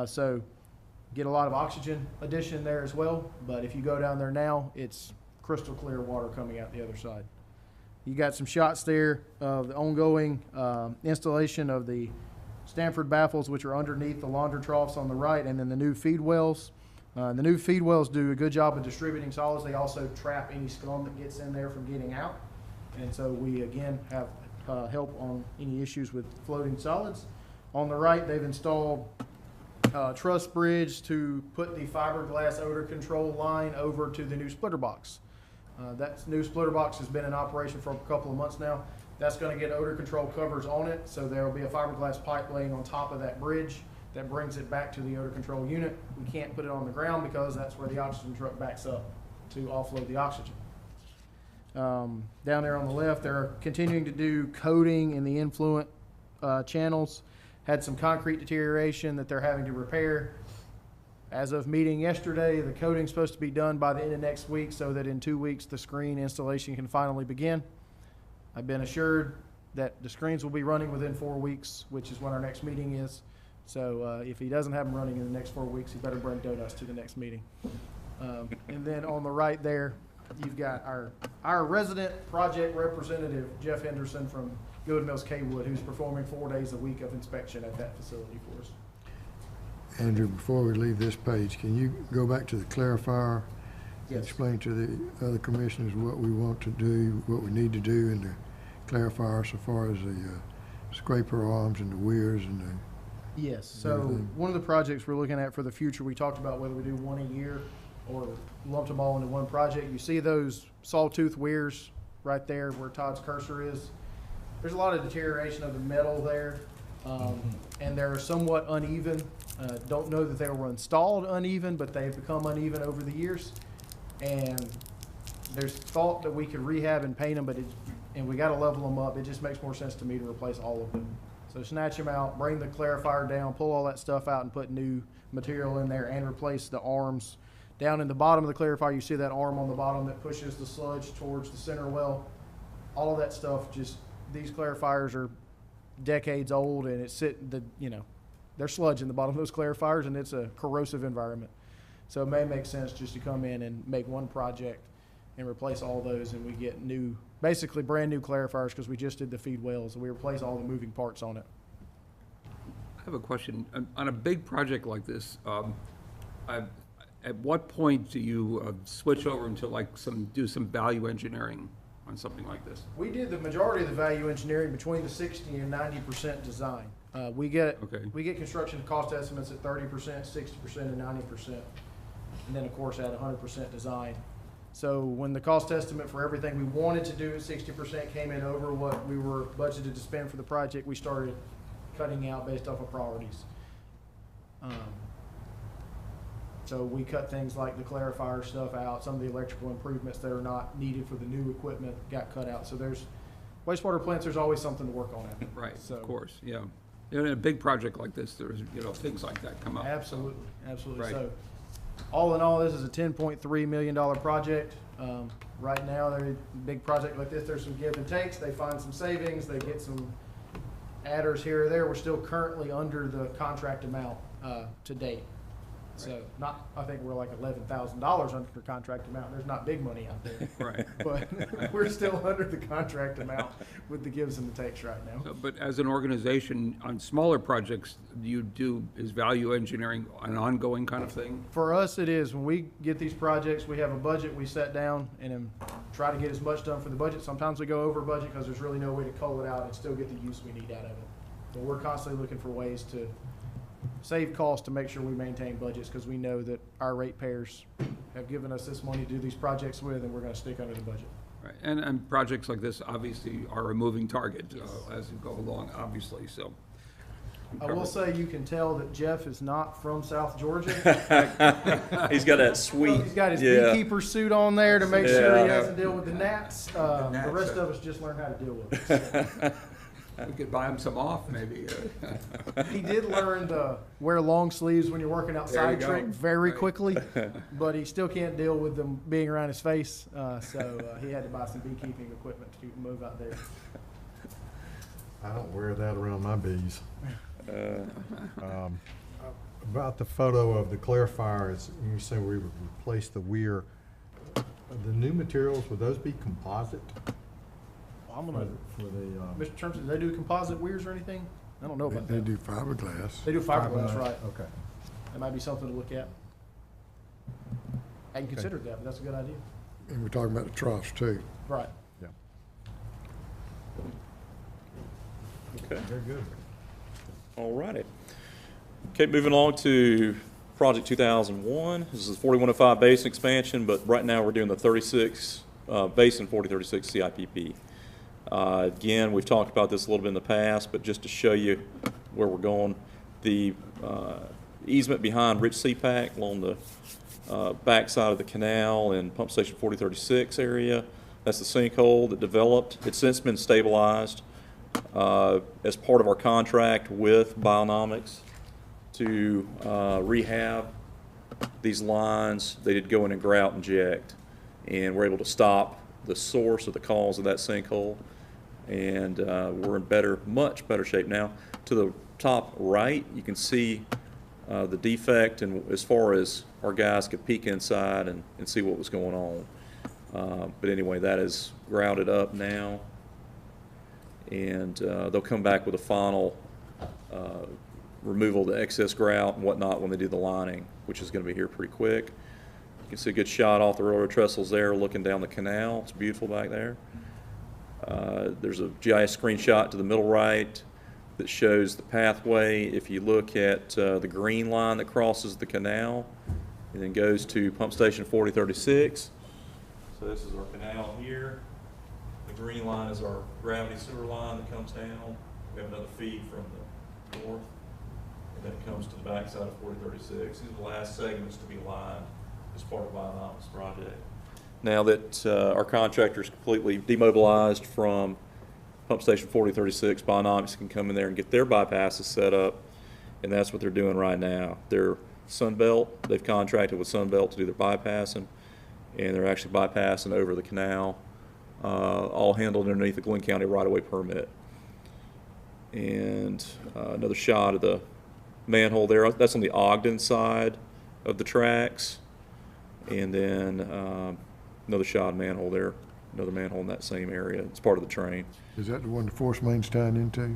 So get a lot of oxygen addition there as well, but if you go down there now, it's crystal clear water coming out the other side. You got some shots there of the ongoing installation of the Stanford Baffles, which are underneath the launder troughs on the right, and then the new feed wells. The new feed wells do a good job of distributing solids. They also trap any scum that gets in there from getting out. And so we, again, have help on any issues with floating solids. On the right, they've installed truss bridge to put the fiberglass odor control line over to the new splitter box. That new splitter box has been in operation for a couple of months now. That's going to get odor control covers on it, so there will be a fiberglass pipe laying on top of that bridge that brings it back to the odor control unit. We can't put it on the ground because that's where the oxygen truck backs up to offload the oxygen. Down there on the left, they're continuing to do coating in the influent channels. Had some concrete deterioration that they're having to repair. As of meeting yesterday, the coating's supposed to be done by the end of next week so that in 2 weeks the screen installation can finally begin. I've been assured that the screens will be running within 4 weeks, which is when our next meeting is. So if he doesn't have them running in the next 4 weeks, he better bring donuts to the next meeting. And then on the right there, you've got our resident project representative, Jeff Henderson from Good Mills Kaywood, who's performing 4 days a week of inspection at that facility for us. Andrew, before we leave this page, can you go back to the clarifier? Yes. Explain to the other commissioners what we want to do, what we need to do in the clarifier so far as the scraper arms and the weirs and the... Yes, so Everything. one of the projects we're looking at for the future, we talked about whether we do one a year or lump them all into one project. You see those sawtooth weirs right there where Todd's cursor is? There's a lot of deterioration of the metal there, and they're somewhat uneven. Don't know that they were installed uneven, but they've become uneven over the years. And there's thought that we could rehab and paint them, and we got to level them up. It just makes more sense to me to replace all of them. So snatch them out, bring the clarifier down, pull all that stuff out and put new material in there and replace the arms. Down in the bottom of the clarifier, you see that arm on the bottom that pushes the sludge towards the center well. All of that stuff, just these clarifiers are decades old, and it's there's sludge in the bottom of those clarifiers, and it's a corrosive environment. So it may make sense just to come in and make one project and replace all those, and we get new, basically brand new clarifiers because we just did the feed wells, and we replace all the moving parts on it. I have a question. On a big project like this, at what point do you switch over into do some value engineering on something like this? We did the majority of the value engineering between the 60 and 90% design. We get construction cost estimates at 30%, 60%, and 90%. And then, of course, at 100% design. So when the cost estimate for everything we wanted to do at 60% came in over what we were budgeted to spend for the project, we started cutting out based off of priorities. So we cut things like the clarifier stuff out. Some of the electrical improvements that are not needed for the new equipment got cut out. So there's wastewater plants, there's always something to work on. Right, So, of course, yeah. In a big project like this, there's, things like that come up. Absolutely, absolutely. Right. So all in all, this is a $10.3 million project. Right now, a big project like this, there's some give and takes. They find some savings, they get some adders here or there. We're still currently under the contract amount to date. So I think we're like $11,000 under the contract amount. There's not big money out there. Right. But we're still under the contract amount with the gives and the takes right now. But as an organization, on smaller projects, is value engineering an ongoing kind of thing? For us, it is. When we get these projects, we have a budget, we set down and then try to get as much done for the budget. Sometimes we go over budget because there's really no way to cull it out and still get the use we need out of it. But we're constantly looking for ways to save costs to make sure we maintain budgets, because we know that our ratepayers have given us this money to do these projects with, and we're gonna stick under the budget. Right, and projects like this obviously are a moving target as you go along, obviously, so. I will say you can tell that Jeff is not from South Georgia. He's got that sweet. He's got his yeah. beekeeper suit on there to make sure he Yeah. doesn't deal with the gnats. The rest of us just learned how to deal with it. We could buy him some off, maybe. He did learn to wear long sleeves when you're working outside go. trick very Right. quickly, but he still can't deal with them being around his face. So he had to buy some beekeeping equipment to move out there. I don't wear that around my bees. About the photo of the clarifier, it's, you say we would replace the weir. The new materials, would those be composite? I'm For gonna, the, Mr. Terms, do they do composite weirs or anything? I don't know about They that. do fiberglass. They do fiberglass, right? Okay. That might be something to look at. I hadn't considered that, but that's a good idea. And we're talking about the troughs too. Right. Yeah, Okay. very good. All righty. Okay, moving along to Project 2001. This is the 4105 basin expansion, but right now we're doing the 36, basin 4036 CIPP. Again, we've talked about this a little bit in the past, but just to show you where we're going, the easement behind Rich CPAC along the backside of the canal in Pump Station 4036 area, that's the sinkhole that developed. It's since been stabilized. As part of our contract with Bionomics to rehab these lines, they did go in and grout inject, and we're able to stop the source of the cause of that sinkhole, and we're in much better shape now. To the top right, you can see the defect, and as far as our guys could peek inside and see what was going on. But anyway, that is grouted up now, and they'll come back with a final removal of the excess grout and whatnot when they do the lining, which is going to be here pretty quick. You can see a good shot off the railroad trestles there looking down the canal. It's beautiful back there. There's a GIS screenshot to the middle right that shows the pathway. If you look at the green line that crosses the canal and then goes to Pump Station 4036. So this is our canal here. The green line is our gravity sewer line that comes down. We have another feed from the north, and then it comes to the backside of 4036. These are the last segments to be lined as part of Bionomics project. Now that our contractor is completely demobilized from Pump Station 4036, Bionomics can come in there and get their bypasses set up, and that's what they're doing right now. They're Sunbelt. They've contracted with Sunbelt to do their bypassing, and they're actually bypassing over the canal, all handled underneath the Glynn County right-of-way permit. And another shot of the manhole there. That's on the Ogden side of the tracks. And then another shot of manhole there, another manhole in that same area. It's part of the train. Is that the one the force main's tying into?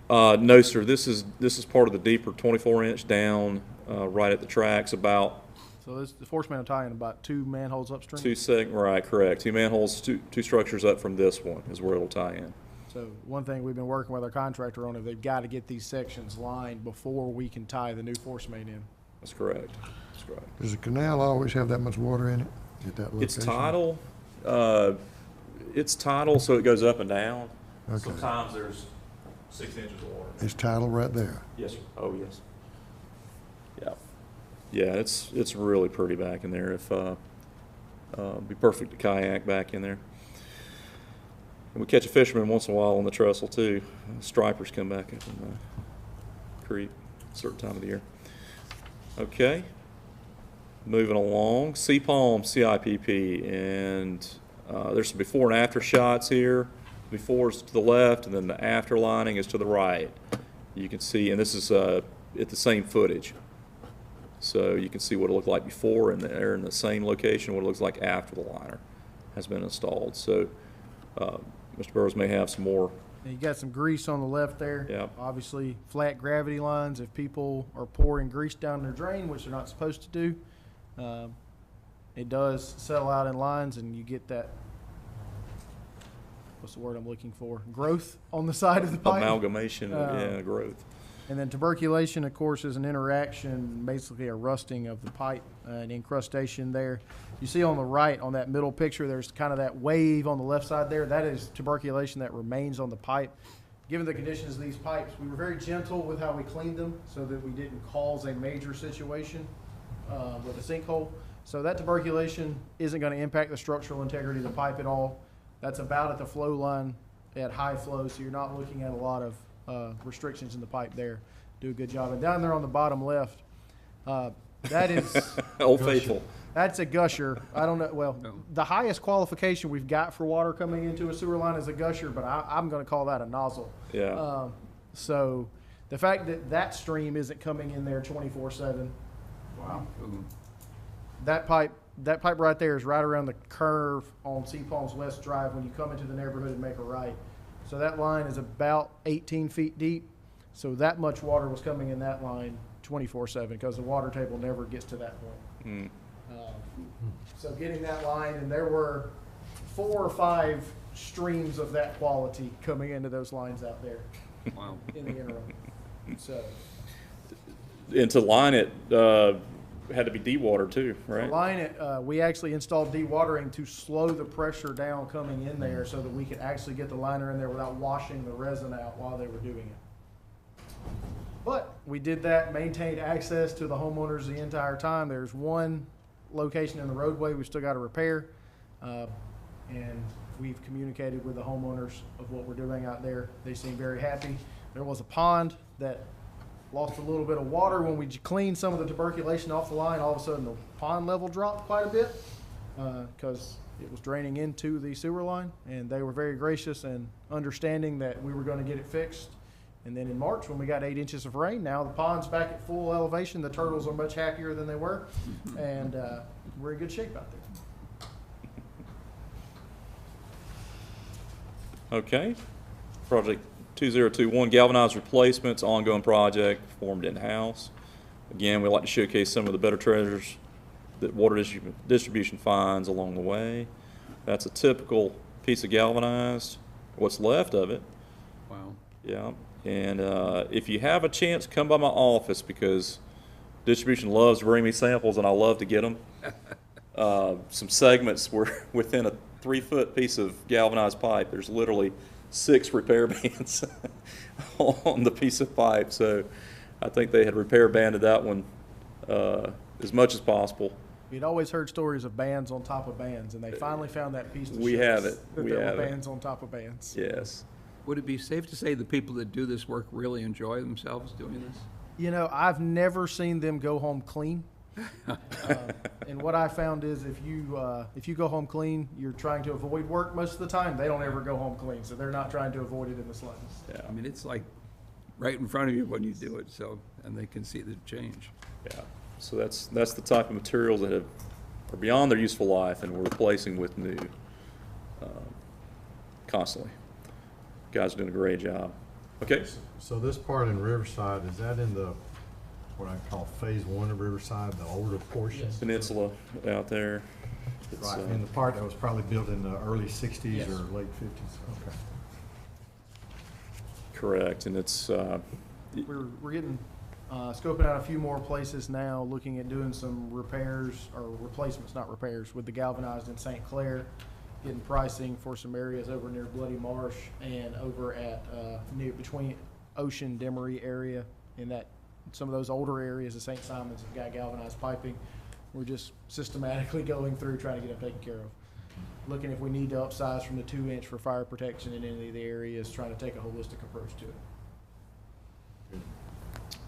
No, sir. This is part of the deeper 24-inch down right at the tracks. About So this, the force main will tie in about 2 manholes upstream. right, correct. 2 manholes, two structures up from this one is where it'll tie in. So one thing we've been working with our contractor on is they've got to get these sections lined before we can tie the new force main in. That's correct. That's correct. Does the canal always have that much water in it at that location? It's tidal. It's tidal, so it goes up and down. Okay. Sometimes there's 6 inches of water. It's tidal right there. Yes, sir. Oh, yes. Yeah. Yeah, it's really pretty back in there. If be perfect to kayak back in there. And we catch a fisherman once in a while on the trestle too. Stripers come back up in the creek a certain time of the year. Okay. Moving along, CPALM CIPP, and there's some before and after shots here. Before is to the left, and then the after lining is to the right. You can see, and this is at the same footage. So you can see what it looked like before, and they're in the same location, what it looks like after the liner has been installed. So Mr. Burrows may have some more. And you got some grease on the left there. Yep. Obviously, flat gravity lines. If people are pouring grease down their drain, which they're not supposed to do, it does settle out in lines, and you get that what's the word I'm looking for? Growth on the side of the pipe. Amalgamation, yeah, growth. And then tuberculation, of course, is an interaction, basically a rusting of the pipe, an incrustation there. You see on the right, on that middle picture, there's kind of that wave on the left side there. That is tuberculation that remains on the pipe. Given the conditions of these pipes, we were very gentle with how we cleaned them so that we didn't cause a major situation with a sinkhole. So that tuberculation isn't going to impact the structural integrity of the pipe at all. That's about at the flow line at high flow, so you're not looking at a lot of restrictions in the pipe there. Do a good job. And down there on the bottom left, that is Old Faithful. that's a gusher. I don't know. Well, the highest qualification we've got for water coming into a sewer line is a gusher, but I'm going to call that a nozzle. Yeah. So the fact that that stream isn't coming in there 24/7. Wow. Ooh. That pipe right there is right around the curve on Sea Palms West Drive when you come into the neighborhood and make a right. So that line is about 18 feet deep. So that much water was coming in that line 24/7 because the water table never gets to that point. So getting that line, and there were 4 or 5 streams of that quality coming into those lines out there Wow. in the interim. So And to line it, had to be dewatered too, the right? line it, we actually installed dewatering to slow the pressure down coming in there so that we could actually get the liner in there without washing the resin out while they were doing it. But we did that, maintained access to the homeowners the entire time. There's one location in the roadway we still got to repair, and we've communicated with the homeowners of what we're doing out there. They seem very happy. There was a pond that lost a little bit of water when we cleaned some of the tuberculation off the line. All of a sudden, the pond level dropped quite a bit because it was draining into the sewer line, and they were very gracious and understanding that we were going to get it fixed. And then in March, when we got 8 inches of rain, now the pond's back at full elevation. The turtles are much happier than they were, and we're in good shape out there. Okay. Project 2021 galvanized replacements, ongoing project, performed in-house. Again, we like to showcase some of the better treasures that water distribution finds along the way. That's a typical piece of galvanized, what's left of it. Wow. Yeah. And if you have a chance, come by my office because distribution loves to bring me samples and I love to get them. Some segments were within a 3-foot piece of galvanized pipe. There's literally 6 repair bands on the piece of pipe. So I think they had repair banded that one as much as possible. We'd always heard stories of bands on top of bands, and they finally found that piece to We show have us it. that We there have were it. bands on top of bands. Yes. Would it be safe to say the people that do this work really enjoy themselves doing this? You know, I've never seen them go home clean. And what I found is if you go home clean, you're trying to avoid work most of the time. They don't ever go home clean, so they're not trying to avoid it in the slightest. Yeah. I mean, it's like right in front of you when you do it, so, and they can see the change. Yeah. So that's the type of materials that are beyond their useful life and we're replacing with new constantly. Guys are doing a great job. Okay. So this part in Riverside, is that in the, what I call phase 1 of Riverside, the older portion? Yes. Peninsula out there. It's, Right, and the part that was probably built in the early 60s Yes. or late 50s? Okay. correct, and it's, We're getting scoping out a few more places now, looking at doing some repairs or replacements, not repairs, with the galvanized in St. Clair. Getting pricing for some areas over near Bloody Marsh and over at near between Ocean Demery area in that some of those older areas of St. Simons have got galvanized piping. We're just systematically going through trying to get them taken care of. Looking if we need to upsize from the 2-inch for fire protection in any of the areas, trying to take a holistic approach to it.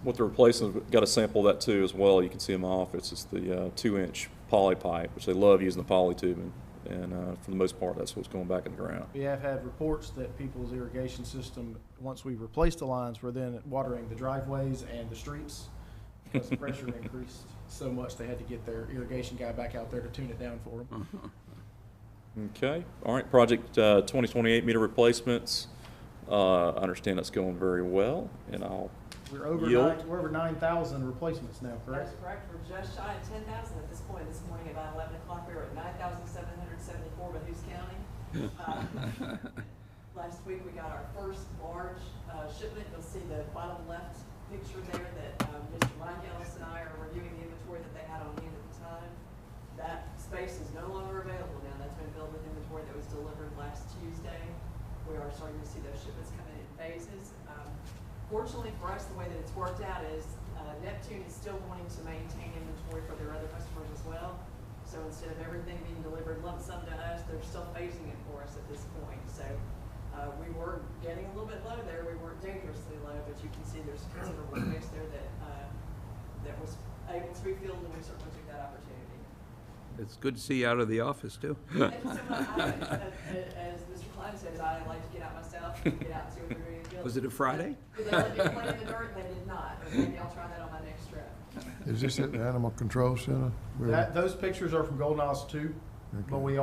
what they're replacing, got a sample of that too as well. You can see in my office. It's the 2-inch poly pipe, which they love using the poly tubing. And for the most part, that's what's going back in the ground. We have had reports that people's irrigation system, once we replaced the lines, were then watering the driveways and the streets because the pressure increased so much they had to get their irrigation guy back out there to tune it down for them. Okay, all right, project 2028 meter replacements. I understand that's going very well, and I'll We're over Yield. we're over 9,000 replacements now, correct? That's correct, we're just shy of 10,000 at this point. This morning about 11 o'clock, we were at 9,774, but who's counting? last week we got our first large shipment. You'll see the bottom left picture there that Mr. Mike Ellis and I are reviewing the inventory that they had on hand at the time. That space is no longer available now. That's been filled with inventory that was delivered last Tuesday. We are starting to see those shipments come in phases. Fortunately for us, the way that it's worked out is Neptune is still wanting to maintain inventory for their other customers as well. So instead of everything being delivered lump sum to us, they're still phasing it for us at this point. So we were getting a little bit low there. We weren't dangerously low, but you can see there's considerable space there that was able to be filled, and we certainly took that opportunity. It's good to see you out of the office, too. And so as Mr. Klein says, I like to get out myself, get out and see what they're doing in the field. Was it a Friday? Did they let me play in the dirt? They did not, but maybe I'll try that on my next trip. Is this at the Animal Control Center? Those pictures are from Golden Isles 2, but Okay. we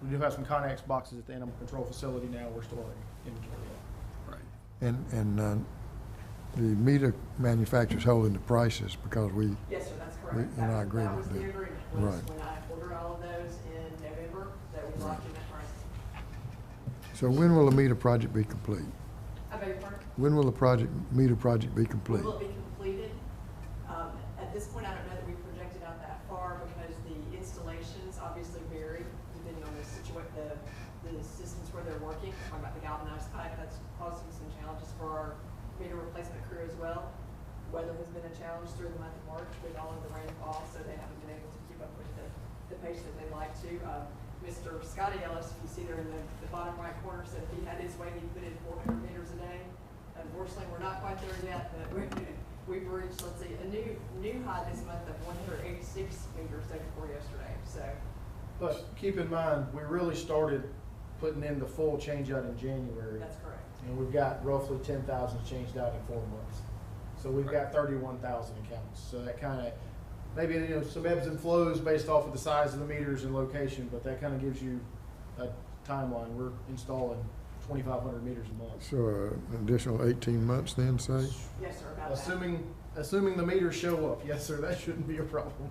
do have some Connex boxes at the animal control facility now we're storing inventory at. Right. And the meter manufacturer's holding the prices because we, Yes, sir, that's correct. and I agree That with was the that. agreement, was Right. when I ordered all of those in November, that we locked in that price. so when will the meter project be complete? I beg your pardon? When will the meter project be complete? Will it be completed? At this point, I don't know that we projected out that far because the installations obviously vary depending on the systems where they're working. Talking about the galvanized pipe, that's causing some challenges for our meter replacement crew as well. Weather has been a challenge through the month of March with all of the rainfall, so they haven't been able to keep up with the pace that they'd like to. Mr. Scotty Ellis, if you see there in the bottom right corner, said if he had his way, he'd put in 400 meters a day. Unfortunately, we're not quite there yet, but we've reached, let's see, a new high this month of 186 meters day before yesterday, so. But keep in mind, we really started putting in the full change out in January. That's correct. And we've got roughly 10,000 changed out in 4 months. So we've got 31,000 accounts. So that kind of, maybe, some ebbs and flows based off of the size of the meters and location, but that kind of gives you a timeline. We're installing 2,500 meters a month. So an additional 18 months then, say? Yes, sir, about that. Assuming the meters show up, yes, sir, that shouldn't be a problem.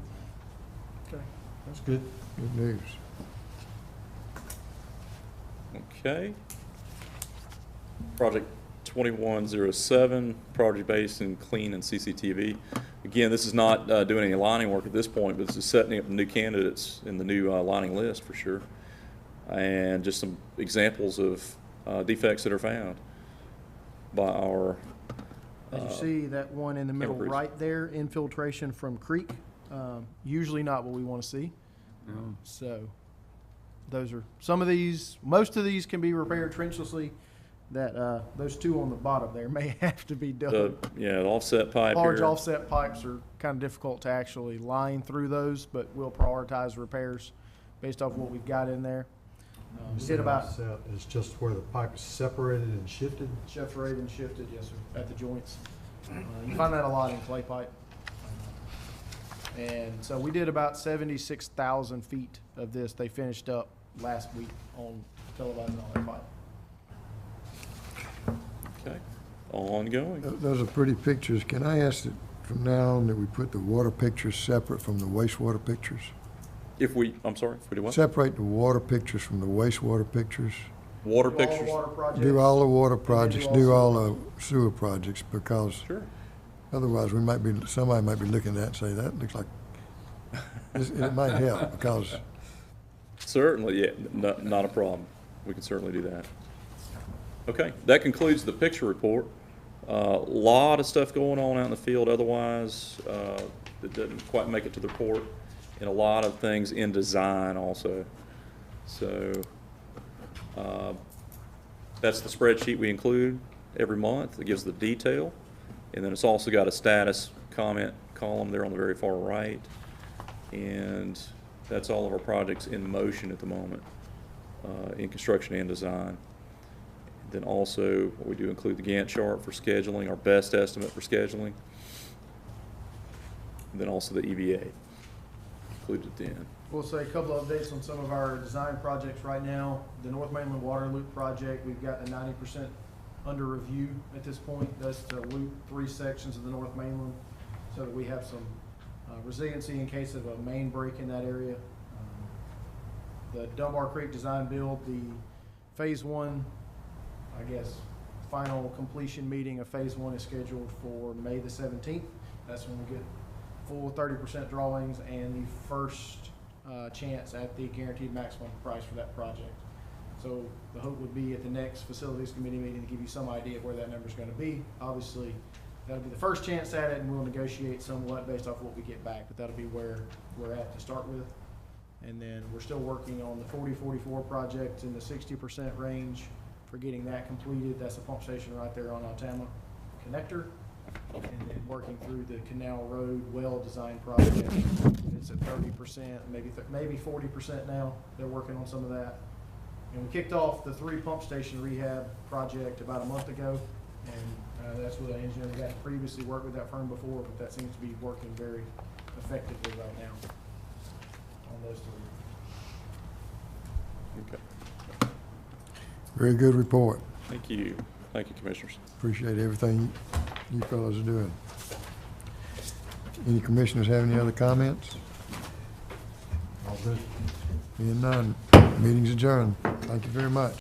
Okay, that's good. Good news. Okay. Project 2107, project based in clean and CCTV. Again, this is not doing any lining work at this point, but this is setting up new candidates in the new lining list for sure. And just some examples of defects that are found by our As you see, that one in the middle Cambridge. right there, infiltration from creek, usually not what we want to see. No. So those are, most of these can be repaired trenchlessly. Those two on the bottom there may have to be done. the offset pipe Large here. offset pipes are kind of difficult to actually line through those, but we'll prioritize repairs based off what we've got in there. We did about Offset is just where the pipe is separated and shifted. separated and shifted, yes, sir, at the joints. You find that a lot in clay pipe. And so we did about 76,000 feet of this. They finished up last week on televising all that pipe. Okay. Ongoing. Those are pretty pictures. Can I ask that from now on that we put the water pictures separate from the wastewater pictures? I'm sorry, if we do what? Separate the water pictures from the wastewater pictures. Water Do all the pictures. water projects. Do all the water then projects, do do all all the sewer projects, because Sure. otherwise somebody might be looking at that and say, that looks like, it might help, because Certainly, yeah, not a problem. We can certainly do that. Okay, that concludes the picture report. Lot of stuff going on out in the field otherwise that didn't quite make it to the report, and a lot of things in design also. So that's the spreadsheet we include every month. It gives the detail, and then it's also got a status comment column there on the very far right. And that's all of our projects in motion at the moment, in construction and design. Then also, we do include the Gantt chart for scheduling, our best estimate for scheduling. And then also the EVA included then. We'll say a couple of updates on some of our design projects right now. The North Mainland Water Loop project, we've got the 90% under review at this point. That's to loop 3 sections of the North Mainland so that we have some resiliency in case of a main break in that area. The Dunbar Creek design build, the phase 1 I guess, final completion meeting of phase one is scheduled for May the 17th. That's when we get full 30% drawings and the first chance at the guaranteed maximum price for that project. So the hope would be at the next facilities committee meeting to give you some idea of where that number's gonna be. Obviously, that'll be the first chance at it, and we'll negotiate somewhat based off what we get back, but that'll be where we're at to start with. And then we're still working on the 4044 project in the 60% range for getting that completed. That's a pump station right there on Altama Connector. And then working through the Canal Road well design project. It's at 30%, maybe 40% now. They're working on some of that. And we kicked off the 3 pump station rehab project about a month ago. And that's with an engineer we got previously worked with that firm before, but that seems to be working very effectively right now on those 3. Okay. Very good report. Thank you. Thank you, Commissioners. Appreciate everything you fellows are doing. Any commissioners have any other comments? All good. Being none, meeting's adjourned. Thank you very much.